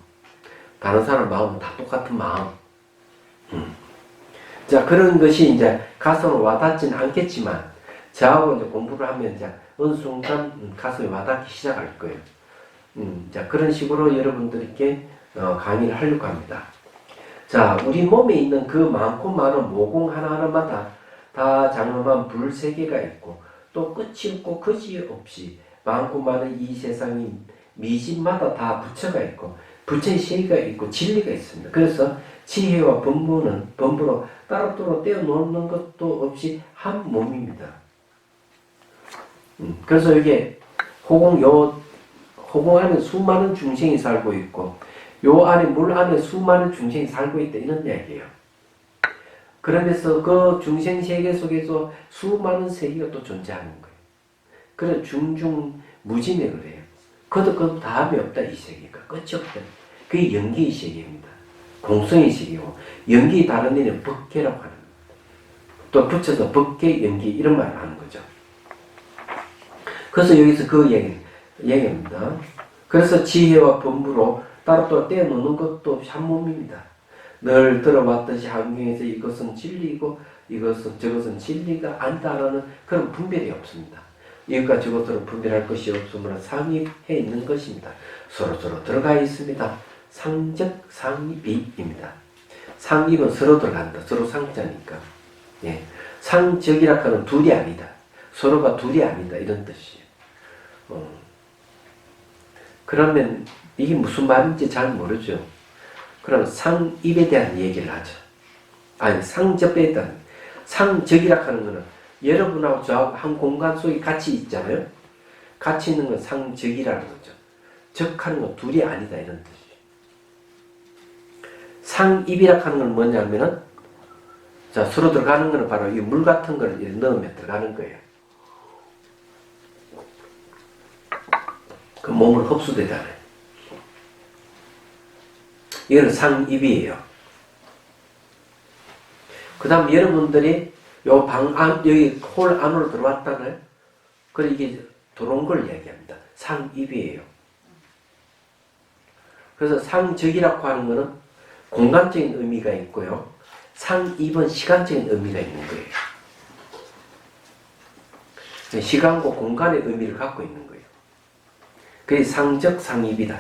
다른 사람 마음은 다 똑같은 마음. 자, 그런 것이 이제 가슴에 와닿지는 않겠지만, 저하고 이제 공부를 하면 이제 어느 순간 가슴에 와닿기 시작할 거예요. 자, 그런 식으로 여러분들께 강의를 하려고 합니다. 자, 우리 몸에 있는 그 많고 많은 모공 하나하나마다 다 장엄한 불 세계가 있고, 또 끝이 없고 거지 없이 많고 많은 이 세상이 미진마다 다 부처가 있고, 부처의 세계가 있고 진리가 있습니다. 그래서 지혜와 범부로 따로따로 떼어놓는 것도 없이 한 몸입니다. 그래서 이게 호공 안에 수많은 중생이 살고 있고 요 안에 물 안에 수많은 중생이 살고 있다 이런 이야기예요. 그러면서 그 중생 세계 속에서 수많은 세계가 또 존재하는 거예요. 그래서 중중무진에 그래요. 그것도 다음이 없다 이 세계가 끝이 없다. 그게 연기의 세계입니다. 공성의 세계고 연기 다른 데는 법계라고 하는 겁니다. 또 붙여서 법계, 연기 이런 말을 하는 거죠. 그래서 여기서 그 얘기입니다. 그래서 지혜와 범부로 따로따로 떼어놓는 것도 없이 한 몸입니다. 늘 들어왔듯이 환경에서 이것은 진리이고 이것은 저것은 진리가 아니다라는 그런 분별이 없습니다. 이것과 저것으로 분별할 것이 없으므로 상입해 있는 것입니다. 서로서로 들어가 있습니다. 상적, 상입이입니다. 상입은 서로 들어간다. 서로 상자니까. 예. 상적이라 하는 둘이 아니다. 서로가 둘이 아니다. 이런 뜻이에요. 그러면 이게 무슨 말인지 잘 모르죠. 그럼 상입에 대한 얘기를 하죠. 아니, 상접에 대한. 상적이라 하는 것은 여러분하고 저하고 한 공간 속에 같이 있잖아요. 같이 있는 건 상적이라는 거죠. 적하는 건 둘이 아니다. 이런 뜻이에요. 상입이라 하는 건 뭐냐면은, 자, 서로 들어가는 거는 바로 이 물 같은 걸 넣으면 들어가는 거예요. 그 몸을 흡수되잖아요. 이거는 상입이에요. 그 다음 여러분들이 요 방 안, 여기 홀 안으로 들어왔다는, 그래 이게 들어온 걸 얘기합니다. 상입이에요. 그래서 상적이라고 하는 거는 공간적인 의미가 있고요. 상입은 시간적인 의미가 있는 거예요. 시간과 공간의 의미를 갖고 있는 거예요. 그게 상적, 상입이다.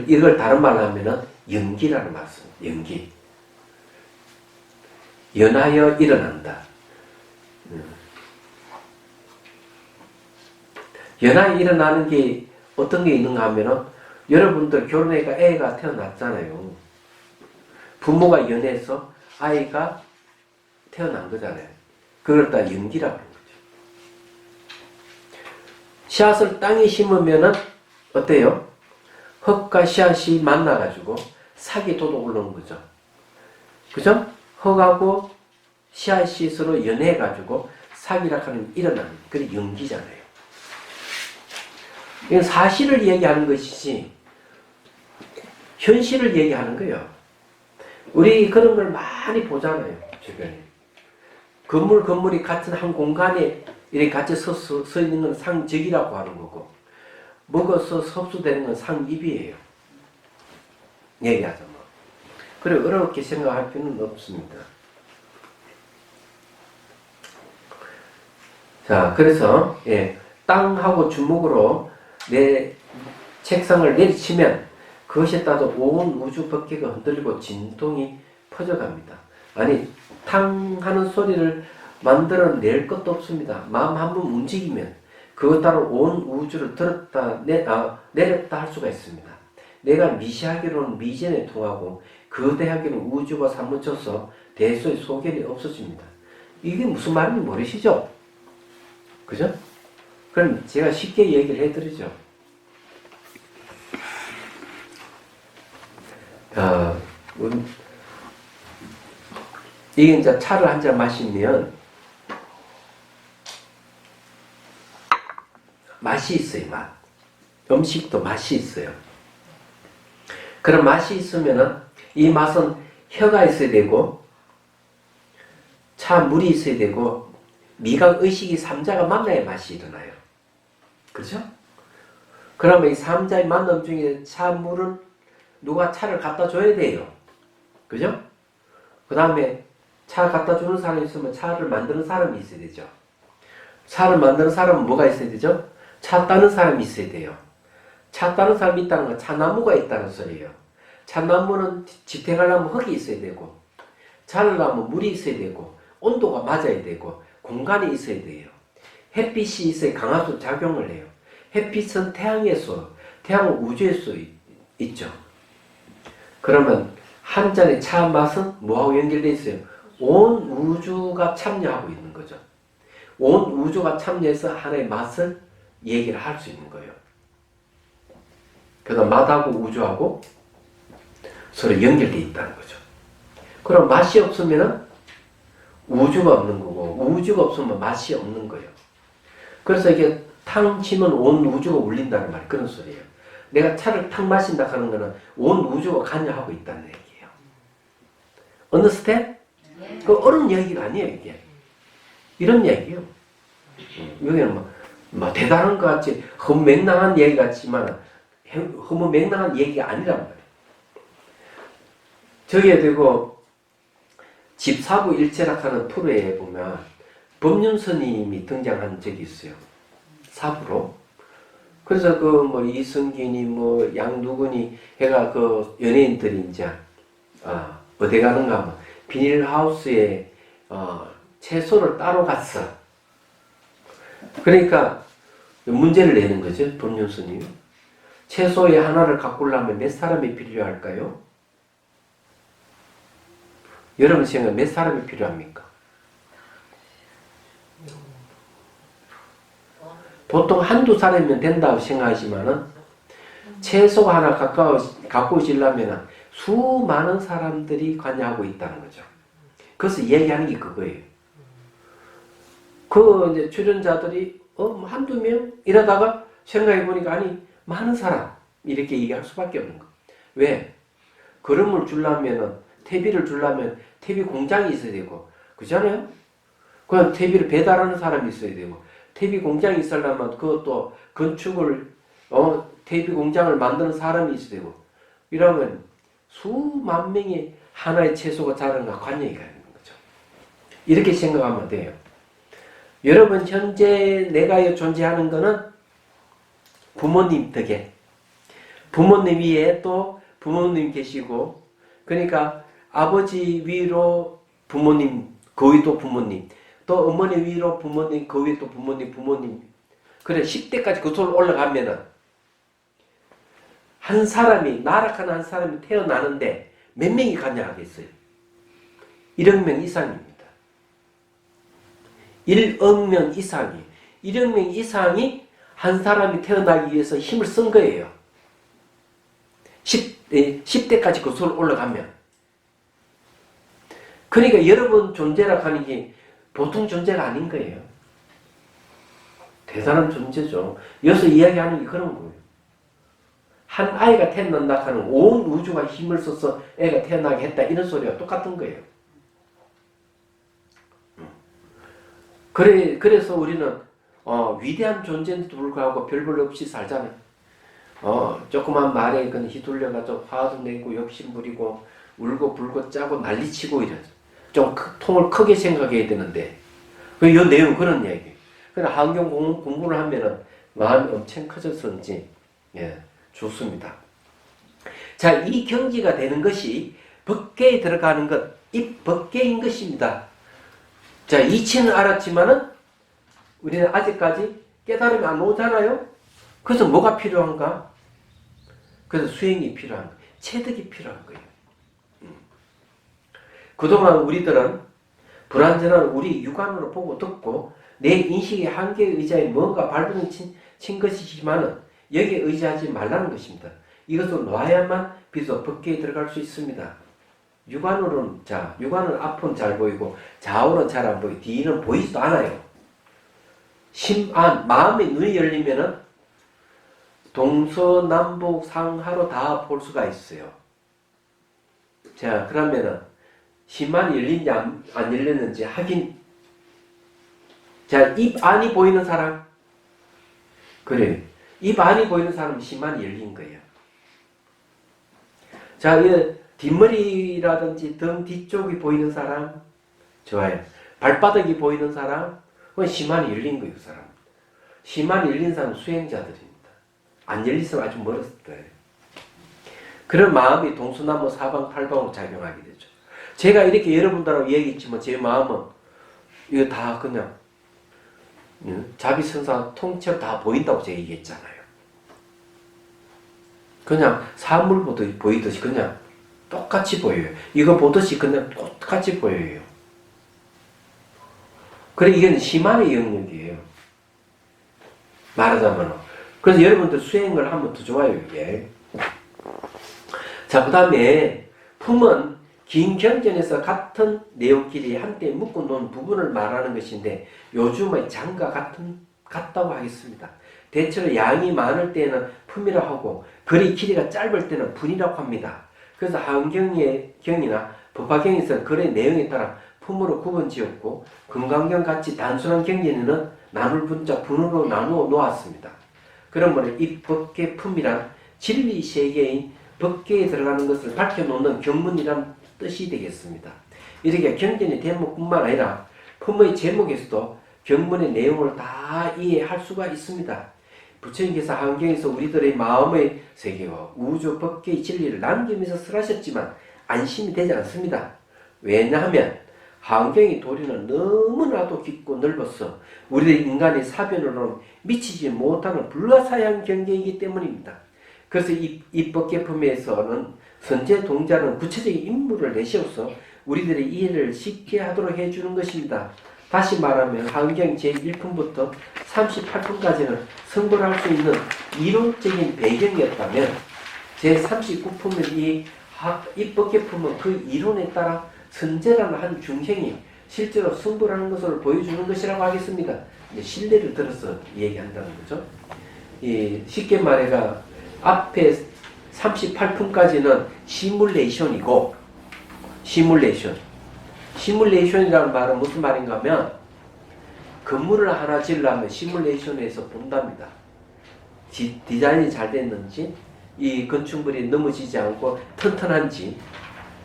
이걸 다른 말로 하면은 연기라는 말씀. 연기. 연하여 일어난다. 연하여 일어나는 게 어떤 게 있는가 하면은 여러분들 결혼해가 애가 태어났잖아요. 부모가 연해서 아이가 태어난 거잖아요. 그걸 다 연기라고 하는 거죠. 씨앗을 땅에 심으면은 어때요? 흙과 씨앗이 만나가지고 싹이 돋아 오르는 거죠. 그죠? 흙하고 씨앗이 서로 연해가지고 싹이라 하는 일어나는 그게 연기잖아요. 이건 사실을 얘기하는 것이지 현실을 얘기하는 거예요. 우리 그런 걸 많이 보잖아요. 주변에. 건물이 같은 한 공간에 이렇게 같이 서 있는 건 상적이라고 하는 거고 먹어서 섭수되는 건 상입이에요. 얘기하자면. 그래 어렵게 생각할 필요는 없습니다. 자, 그래서 땅하고 주먹으로 내 책상을 내리치면 그것에 따라 온 우주 법계가 흔들리고 진동이 퍼져갑니다. 아니 탕 하는 소리를 만들어낼 것도 없습니다. 마음 한번 움직이면 그것 따라 온 우주를 내렸다 할 수가 있습니다. 내가 미시하기로는 미전에 통하고 거대하기로는 우주가 사무쳐서 대소의 소견이 없어집니다. 이게 무슨 말인지 모르시죠? 그죠? 그럼 제가 쉽게 얘기를 해드리죠. 이게 이제 차를 한 잔 마시면 맛이 있어요, 맛. 음식도 맛이 있어요. 그런 맛이 있으면은 이 맛은 혀가 있어야 되고 차 물이 있어야 되고 미각, 의식이 삼자가 만나야 맛이 일어나요. 그렇죠? 그러면 이 삼자의 만남 중에 차, 물은 누가 차를 갖다 줘야 돼요. 그죠? 그 다음에 차 갖다 주는 사람이 있으면 차를 만드는 사람이 있어야 되죠. 차를 만드는 사람은 뭐가 있어야 되죠? 차 따는 사람이 있어야 돼요. 차 따는 사람이 있다는 건 차나무가 있다는 소리예요. 차나무는 지탱하려면 흙이 있어야 되고 차를 하려면 물이 있어야 되고 온도가 맞아야 되고 공간이 있어야 돼요. 햇빛이 있어야 강화수 작용을 해요. 햇빛은 태양에서, 태양은 우주에서 있죠. 그러면 한 잔의 차 맛은 뭐하고 연결되어 있어요? 온 우주가 참여하고 있는 거죠. 온 우주가 참여해서 하나의 맛을 얘기를 할 수 있는 거예요. 그래서 맛하고 우주하고 서로 연결되어 있다는 거죠. 그럼 맛이 없으면 우주가 없는 거고 우주가 없으면 맛이 없는 거예요. 그래서 이게 탕 치면 온 우주가 울린다는 말 그런 소리예요. 내가 차를 탕 마신다 하는 거는 온 우주가 관여하고 있다는 얘기예요. understand? 그 어려운 얘기가 아니에요, 이게. 이런 얘기예요. 여기는 뭐 대단한 것 같이 헛맹랑한 얘기 같지만 헛맹랑한 얘기가 아니란 말이에요. 저기에 되고 집사부 일체락하는 프로에 보면 법륜 스님이 등장한 적이 있어요. 사부로. 그래서 그 뭐 이승균이 뭐 양누근이 해가 그 연예인들이 이제 어디 가는가 하면 비닐하우스에 채소를 따로 갔어. 그러니까 문제를 내는 거죠. 법륜 스님이. 채소의 하나를 가꾸려면 몇 사람이 필요할까요? 여러분 생각에 몇 사람이 필요합니까? 보통 한두 사람이면 된다고 생각하지만은 채소가 하나 가꾸시려면 수많은 사람들이 관여하고 있다는 거죠. 그래서 얘기하는 게 그거예요. 그 이제 출연자들이 한두 명 이러다가 생각해 보니까 아니 많은 사람 이렇게 얘기할 수밖에 없는 거. 왜? 그릇물 주려면은 퇴비를 주려면 퇴비 공장이 있어야 되고 그렇잖아요? 그냥 퇴비를 배달하는 사람이 있어야 되고 퇴비 공장이 있으려면 그것도 건축을 퇴비 공장을 만드는 사람이 있어야 되고 이러면 수만 명의 하나의 채소가 자라는가 관여가 있는 거죠. 이렇게 생각하면 돼요. 여러분 현재 내가 존재하는 거는 부모님 덕에 부모님 위에 또 부모님 계시고 그러니까 아버지 위로 부모님, 그 위에 또 부모님, 또 어머니 위로 부모님, 그 위에 또 부모님, 부모님. 그래 10대까지 그 솔로 올라가면은 한 사람이 나락하는 한 사람이 태어나는데 몇 명이 가냐 하겠어요. 1억 명 이상입니다. 1억 명 이상이 1억 명 이상이 한 사람이 태어나기 위해서 힘을 쓴 거예요. 10대까지 그 솔로 올라가면. 그러니까 여러분 존재라고 하는 게 보통 존재가 아닌 거예요. 대단한 존재죠. 여기서 이야기하는 게 그런 거예요. 한 아이가 태어난다 하는 온 우주가 힘을 써서 애가 태어나게 했다 이런 소리가 똑같은 거예요. 그래서 우리는 위대한 존재인데도 불구하고 별 볼 없이 살잖아요. 조그만 말에 휘둘려가지고 화도 내고 욕심 부리고 울고 불고 짜고 난리치고 이래. 좀 통을 크게 생각해야 되는데 이 내용 그런 이야기예요. 그러나 환경 공부를 하면은 마음이 엄청 커졌는지 좋습니다. 자, 이 경지가 되는 것이 법계에 들어가는 것, 이 법계인 것입니다. 자, 이치는 알았지만은 우리는 아직까지 깨달음이 안 오잖아요. 그래서 뭐가 필요한가? 그래서 수행이 필요한 거예요. 체득이 필요한 거예요. 그동안 우리들은 불완전한 우리 육안으로 보고 듣고 내 인식의 한계에 의지해 뭔가 발버둥 친 것이지만은 여기에 의지하지 말라는 것입니다. 이것을 놔야만 비로소 법계에 들어갈 수 있습니다. 육안으로는 육안은 앞은 잘 보이고 좌우는 잘 안 보이고 뒤는 보이지도 않아요. 심안 마음의 눈이 열리면은 동서남북 상하로 다 볼 수가 있어요. 자, 그러면은 심안이 열린지 안 열렸는지 확인. 자, 입 안이 보이는 사람. 그래요. 입 안이 보이는 사람은 심안이 열린 거예요. 자, 이 뒷머리라든지 등 뒤쪽이 보이는 사람. 좋아요. 발바닥이 보이는 사람. 그건 심안이 열린 거예요, 그 사람. 심안이 열린 사람은 수행자들입니다. 안 열린 사람은 아주 멀었을 거예요. 그런 마음이 동서남북 사방팔방으로 작용하게 되죠. 제가 이렇게 여러분들하고 얘기했지만 제 마음은 이거 다 그냥 자비성사 통째로 다 보인다고 제가 얘기했잖아요. 그냥 사물 보이듯이 그냥 똑같이 보여요. 이거 보듯이 그냥 똑같이 보여요. 그래, 이건 심한의 영역이에요. 말하자면. 그래서 여러분들 수행을 하면 더 좋아요, 이게. 자, 그 다음에 품은 긴 경전에서 같은 내용끼리 한때 묶어 놓은 부분을 말하는 것인데 요즘의 장과 같다고 하겠습니다. 대체로 양이 많을 때는 품이라고 하고 글이 길이가 짧을 때는 분이라고 합니다. 그래서 한경이나 법화경에서는 글의 내용에 따라 품으로 구분지었고 금강경 같이 단순한 경전에는 나눌 분자 분으로 나누어 놓았습니다. 그러므로 이 법계 품이란 진리 세계인 법계에 들어가는 것을 밝혀놓는 경문이란 뜻이 되겠습니다. 이렇게 경전의 대목뿐만 아니라 품의 제목에서도 경문의 내용을 다 이해할 수가 있습니다. 부처님께서 한경에서 우리들의 마음의 세계와 우주 법계의 진리를 남기면서 설하셨지만 안심이 되지 않습니다. 왜냐하면 한경의 도리는 너무나도 깊고 넓어서 우리 인간의 사변으로는 미치지 못하는 불가사의한 경계이기 때문입니다. 그래서 이 법계품에서는 선제 동자는 구체적인 인물을 내세워서 우리들의 이해를 쉽게 하도록 해주는 것입니다. 다시 말하면 한경 제1품부터 38품까지는 성불할 수 있는 이론적인 배경이었다면 제39품의 이 법계품은 그 이론에 따라 선제라는 한 중생이 실제로 승불하는 것을 보여주는 것이라고 하겠습니다. 이제 신뢰를 들어서 얘기한다는 거죠. 쉽게 말해가 앞에 38품까지는 시뮬레이션이고 시뮬레이션이라는 말은 무슨 말인가 하면 건물을 하나 지으려면 시뮬레이션에서 본답니다. 디자인이 잘 됐는지 이 건축물이 넘어지지 않고 튼튼한지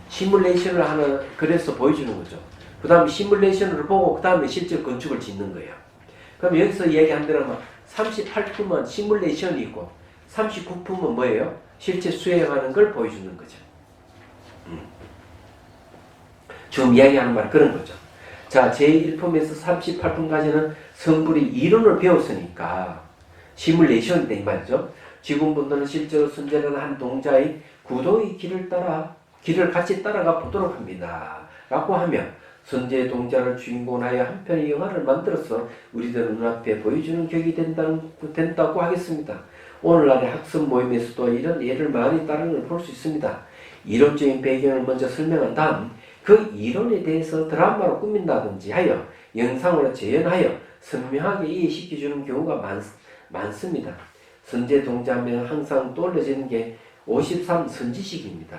시뮬레이션을 하나 그래서 보여주는 거죠. 그 다음에 시뮬레이션을 보고 그 다음에 실제 건축을 짓는 거예요. 그럼 여기서 얘기한 대로 38품은 시뮬레이션이고 39품은 뭐예요? 실제 수행하는 걸 보여주는 거죠. 지금 이야기하는 말 그런 거죠. 자, 제1품에서 38품까지는 성불이 이론을 배웠으니까 시뮬레이션 때 이 말이죠. 지금부터는 실제로 선제라는 한 동자의 구도의 길을 같이 따라가 보도록 합니다. 라고 하면 선제 동자를 주인공으로 하여 한 편의 영화를 만들어서 우리들 눈앞에 보여주는 격이 된다고 하겠습니다. 오늘날의 학습 모임에서도 이런 예를 많이 다른 걸 볼 수 있습니다. 이론적인 배경을 먼저 설명한 다음 그 이론에 대해서 드라마로 꾸민다든지 하여 영상으로 재현하여 선명하게 이해시켜주는 경우가 많습니다. 선제 동자하면 항상 떠올려지는 게 53 선지식입니다.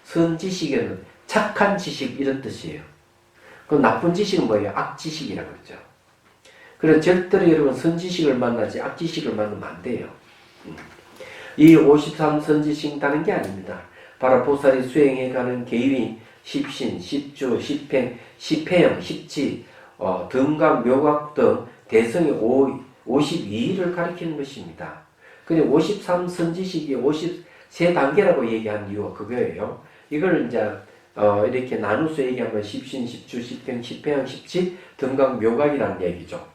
선지식에는 착한 지식 이런 뜻이에요. 그 나쁜 지식은 뭐예요? 악지식이라고 그러죠. 그래서 절대로 여러분 선지식을 만나지 악지식을 만나면 안 돼요. 이 53 선지식 다른 게 아닙니다. 바로 보살이 수행해가는 계율이 십신, 십주, 십행, 십회영, 십지, 등각, 묘각 등 대성의 52일을 가리키는 것입니다. 근데 53 선지식이 53단계라고 얘기한 이유가 그거예요. 이걸 이제 이렇게 나누어서 얘기하면 십신, 십주, 십행, 십회영, 십지, 등각, 묘각이라는 얘기죠.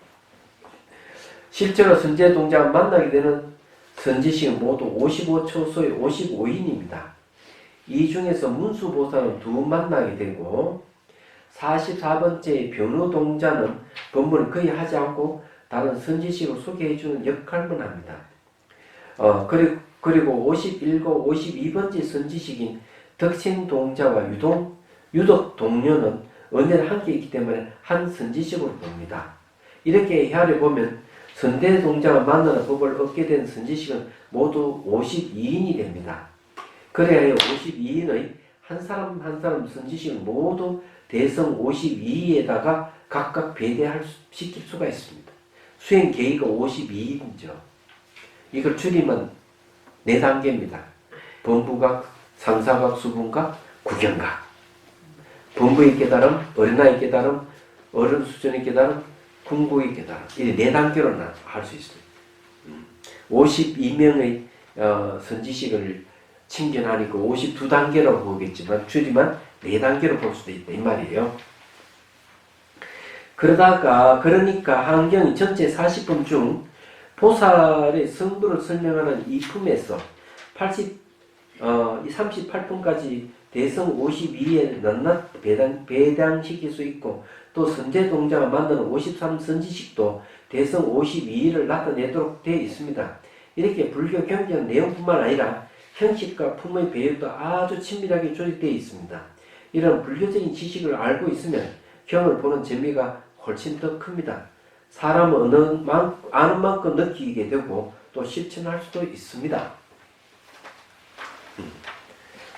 실제로 선제 동자가 만나게 되는 선지식은 모두 55초소의 55인입니다. 이 중에서 문수보살은 두 만나게 되고 44번째의 변호동자는 법문을 거의 하지 않고 다른 선지식을 소개해주는 역할만 합니다. 그리고 51고 52번째 선지식인 덕생동자와 유독 동료는 은혜를 함께 있기 때문에 한 선지식으로 봅니다. 이렇게 헤아려 보면 선대동자가 만나는 법을 얻게 된 선지식은 모두 52인이 됩니다. 그래야 52인의 한 사람 한 사람 선지식을 모두 대성 52에다가 각각 배대시킬 수가 있습니다. 수행 계기가 52인이죠. 이걸 줄이면 4단계입니다. 범부각, 상사각, 수분각, 구경각. 범부의 깨달음, 어린아이 깨달음, 어른 수준의 깨달음, 궁극의 깨달음. 이 4단계로 할 수 있습니다. 52명의 선지식을 칭견하니까 52단계라고 보겠지만 줄이면 4단계로 볼 수도 있다 이 말이에요. 그러니까 한경이 전체 40품 중 보살의 성부를 설명하는 이 품에서 38품까지 대성 52에 낱낱 배당시킬 수 있고 또 선제동자가 만드는 53 선지식도 대성 52를 나타내도록 되어 있습니다. 이렇게 불교 경전 내용뿐만 아니라 형식과 품의 배역도 아주 친밀하게 조직되어 있습니다. 이런 불교적인 지식을 알고 있으면 경을 보는 재미가 훨씬 더 큽니다. 사람은 아는 만큼 느끼게 되고 또 실천할 수도 있습니다.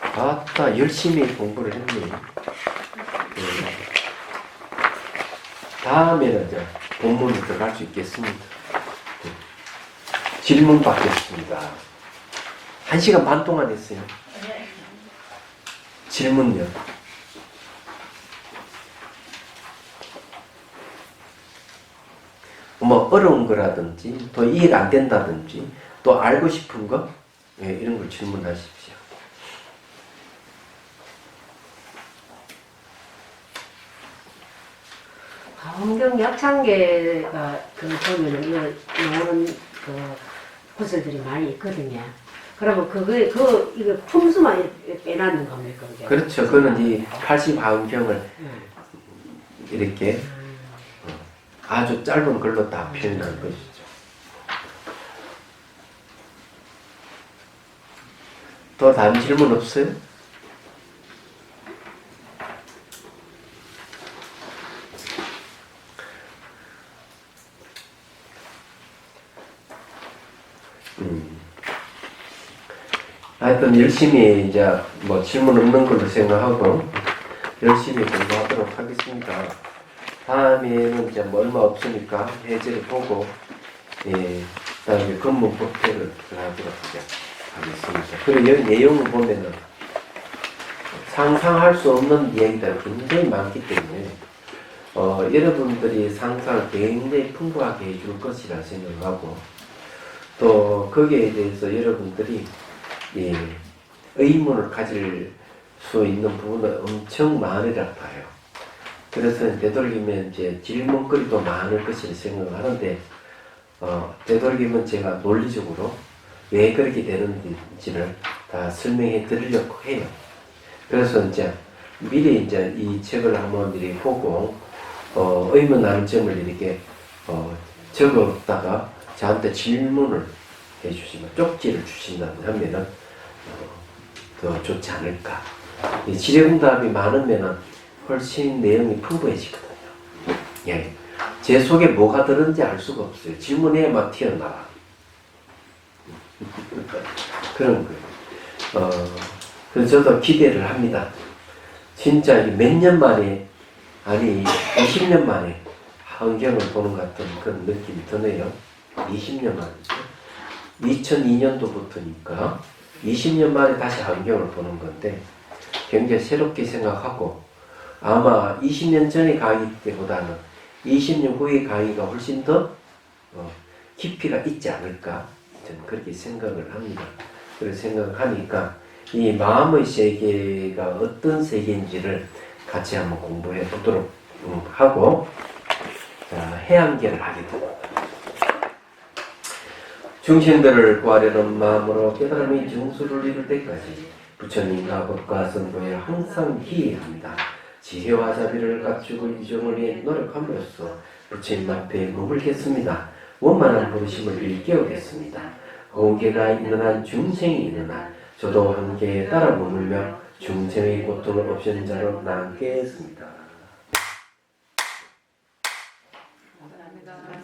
아따 열심히 공부를 했네. 다음에는 이제 본문으로 들어갈 수 있겠습니다. 질문 받겠습니다. 1시간 반 동안 했어요. 질문요. 뭐 어려운 거라든지 또 이해가 안 된다든지 또 알고 싶은 거 이런 걸 질문하십시오. 환경 약창계가 보면은 나오는 구슬들이 많이 있거든요. 그러면 이거 품수만 이렇게 빼놨는 겁니까? 그게? 그렇죠. 그거는 이 80화음경을 이렇게 아주 짧은 글로 다 표현한 것이죠. 또 다른 질문 없어요? 하여튼 열심히 이제 뭐 질문 없는 걸로 생각하고 열심히 공부하도록 하겠습니다. 다음에는 이제 뭐 얼마 없으니까 해제를 보고 그다음에 근무 법회를 들어가도록 하겠습니다. 그리고 여기 내용을 보면은 상상할 수 없는 이야기들이 굉장히 많기 때문에 여러분들이 상상을 굉장히 풍부하게 해줄 것이라 생각하고 또 거기에 대해서 여러분들이 의문을 가질 수 있는 부분은 엄청 많으라 봐요. 그래서 되도록이면 이제 질문거리도 많을 것이라 생각하는데 되도록이면 제가 논리적으로 왜 그렇게 되는지를 다 설명해 드리려고 해요. 그래서 이제 미리 이제 이 책을 한번 미리 보고 의문 나는 점을 이렇게 적었다가 저한테 질문을 해주시면 쪽지를 주신다면은 더 좋지 않을까. 이 질의응답이 많으면은 훨씬 내용이 풍부해지거든요. 예. 제 속에 뭐가 들었는지 알 수가 없어요. 질문해야만 튀어나와. 그런 거예요. 그래서 저도 기대를 합니다. 진짜 몇 년 만에, 아니, 20년 만에 환경을 보는 것 같은 그런 느낌이 드네요. 20년 만이죠. 2002년도부터니까 20년 만에 다시 환경을 보는 건데 굉장히 새롭게 생각하고 아마 20년 전의 강의 때보다는 20년 후의 강의가 훨씬 더 깊이가 있지 않을까 저는 그렇게 생각을 합니다. 그렇게 생각을 하니까 이 마음의 세계가 어떤 세계인지를 같이 한번 공부해 보도록 하고 해안계를 하게 됩니다. 중생들을 구하려는 마음으로 깨달음의 정수를 이룰 때까지 부처님과 법과 선보에 항상 기해합니다. 지혜와 자비를 갖추고 유정을 위해 노력함으로써 부처님 앞에 머물겠습니다. 원만한 부르심을 일깨우겠습니다. 공계가 있는 한 중생이 있는 한 저도 함께 따라 머물며 중생의 고통을 없애는 자로 남겠습니다. 감사합니다.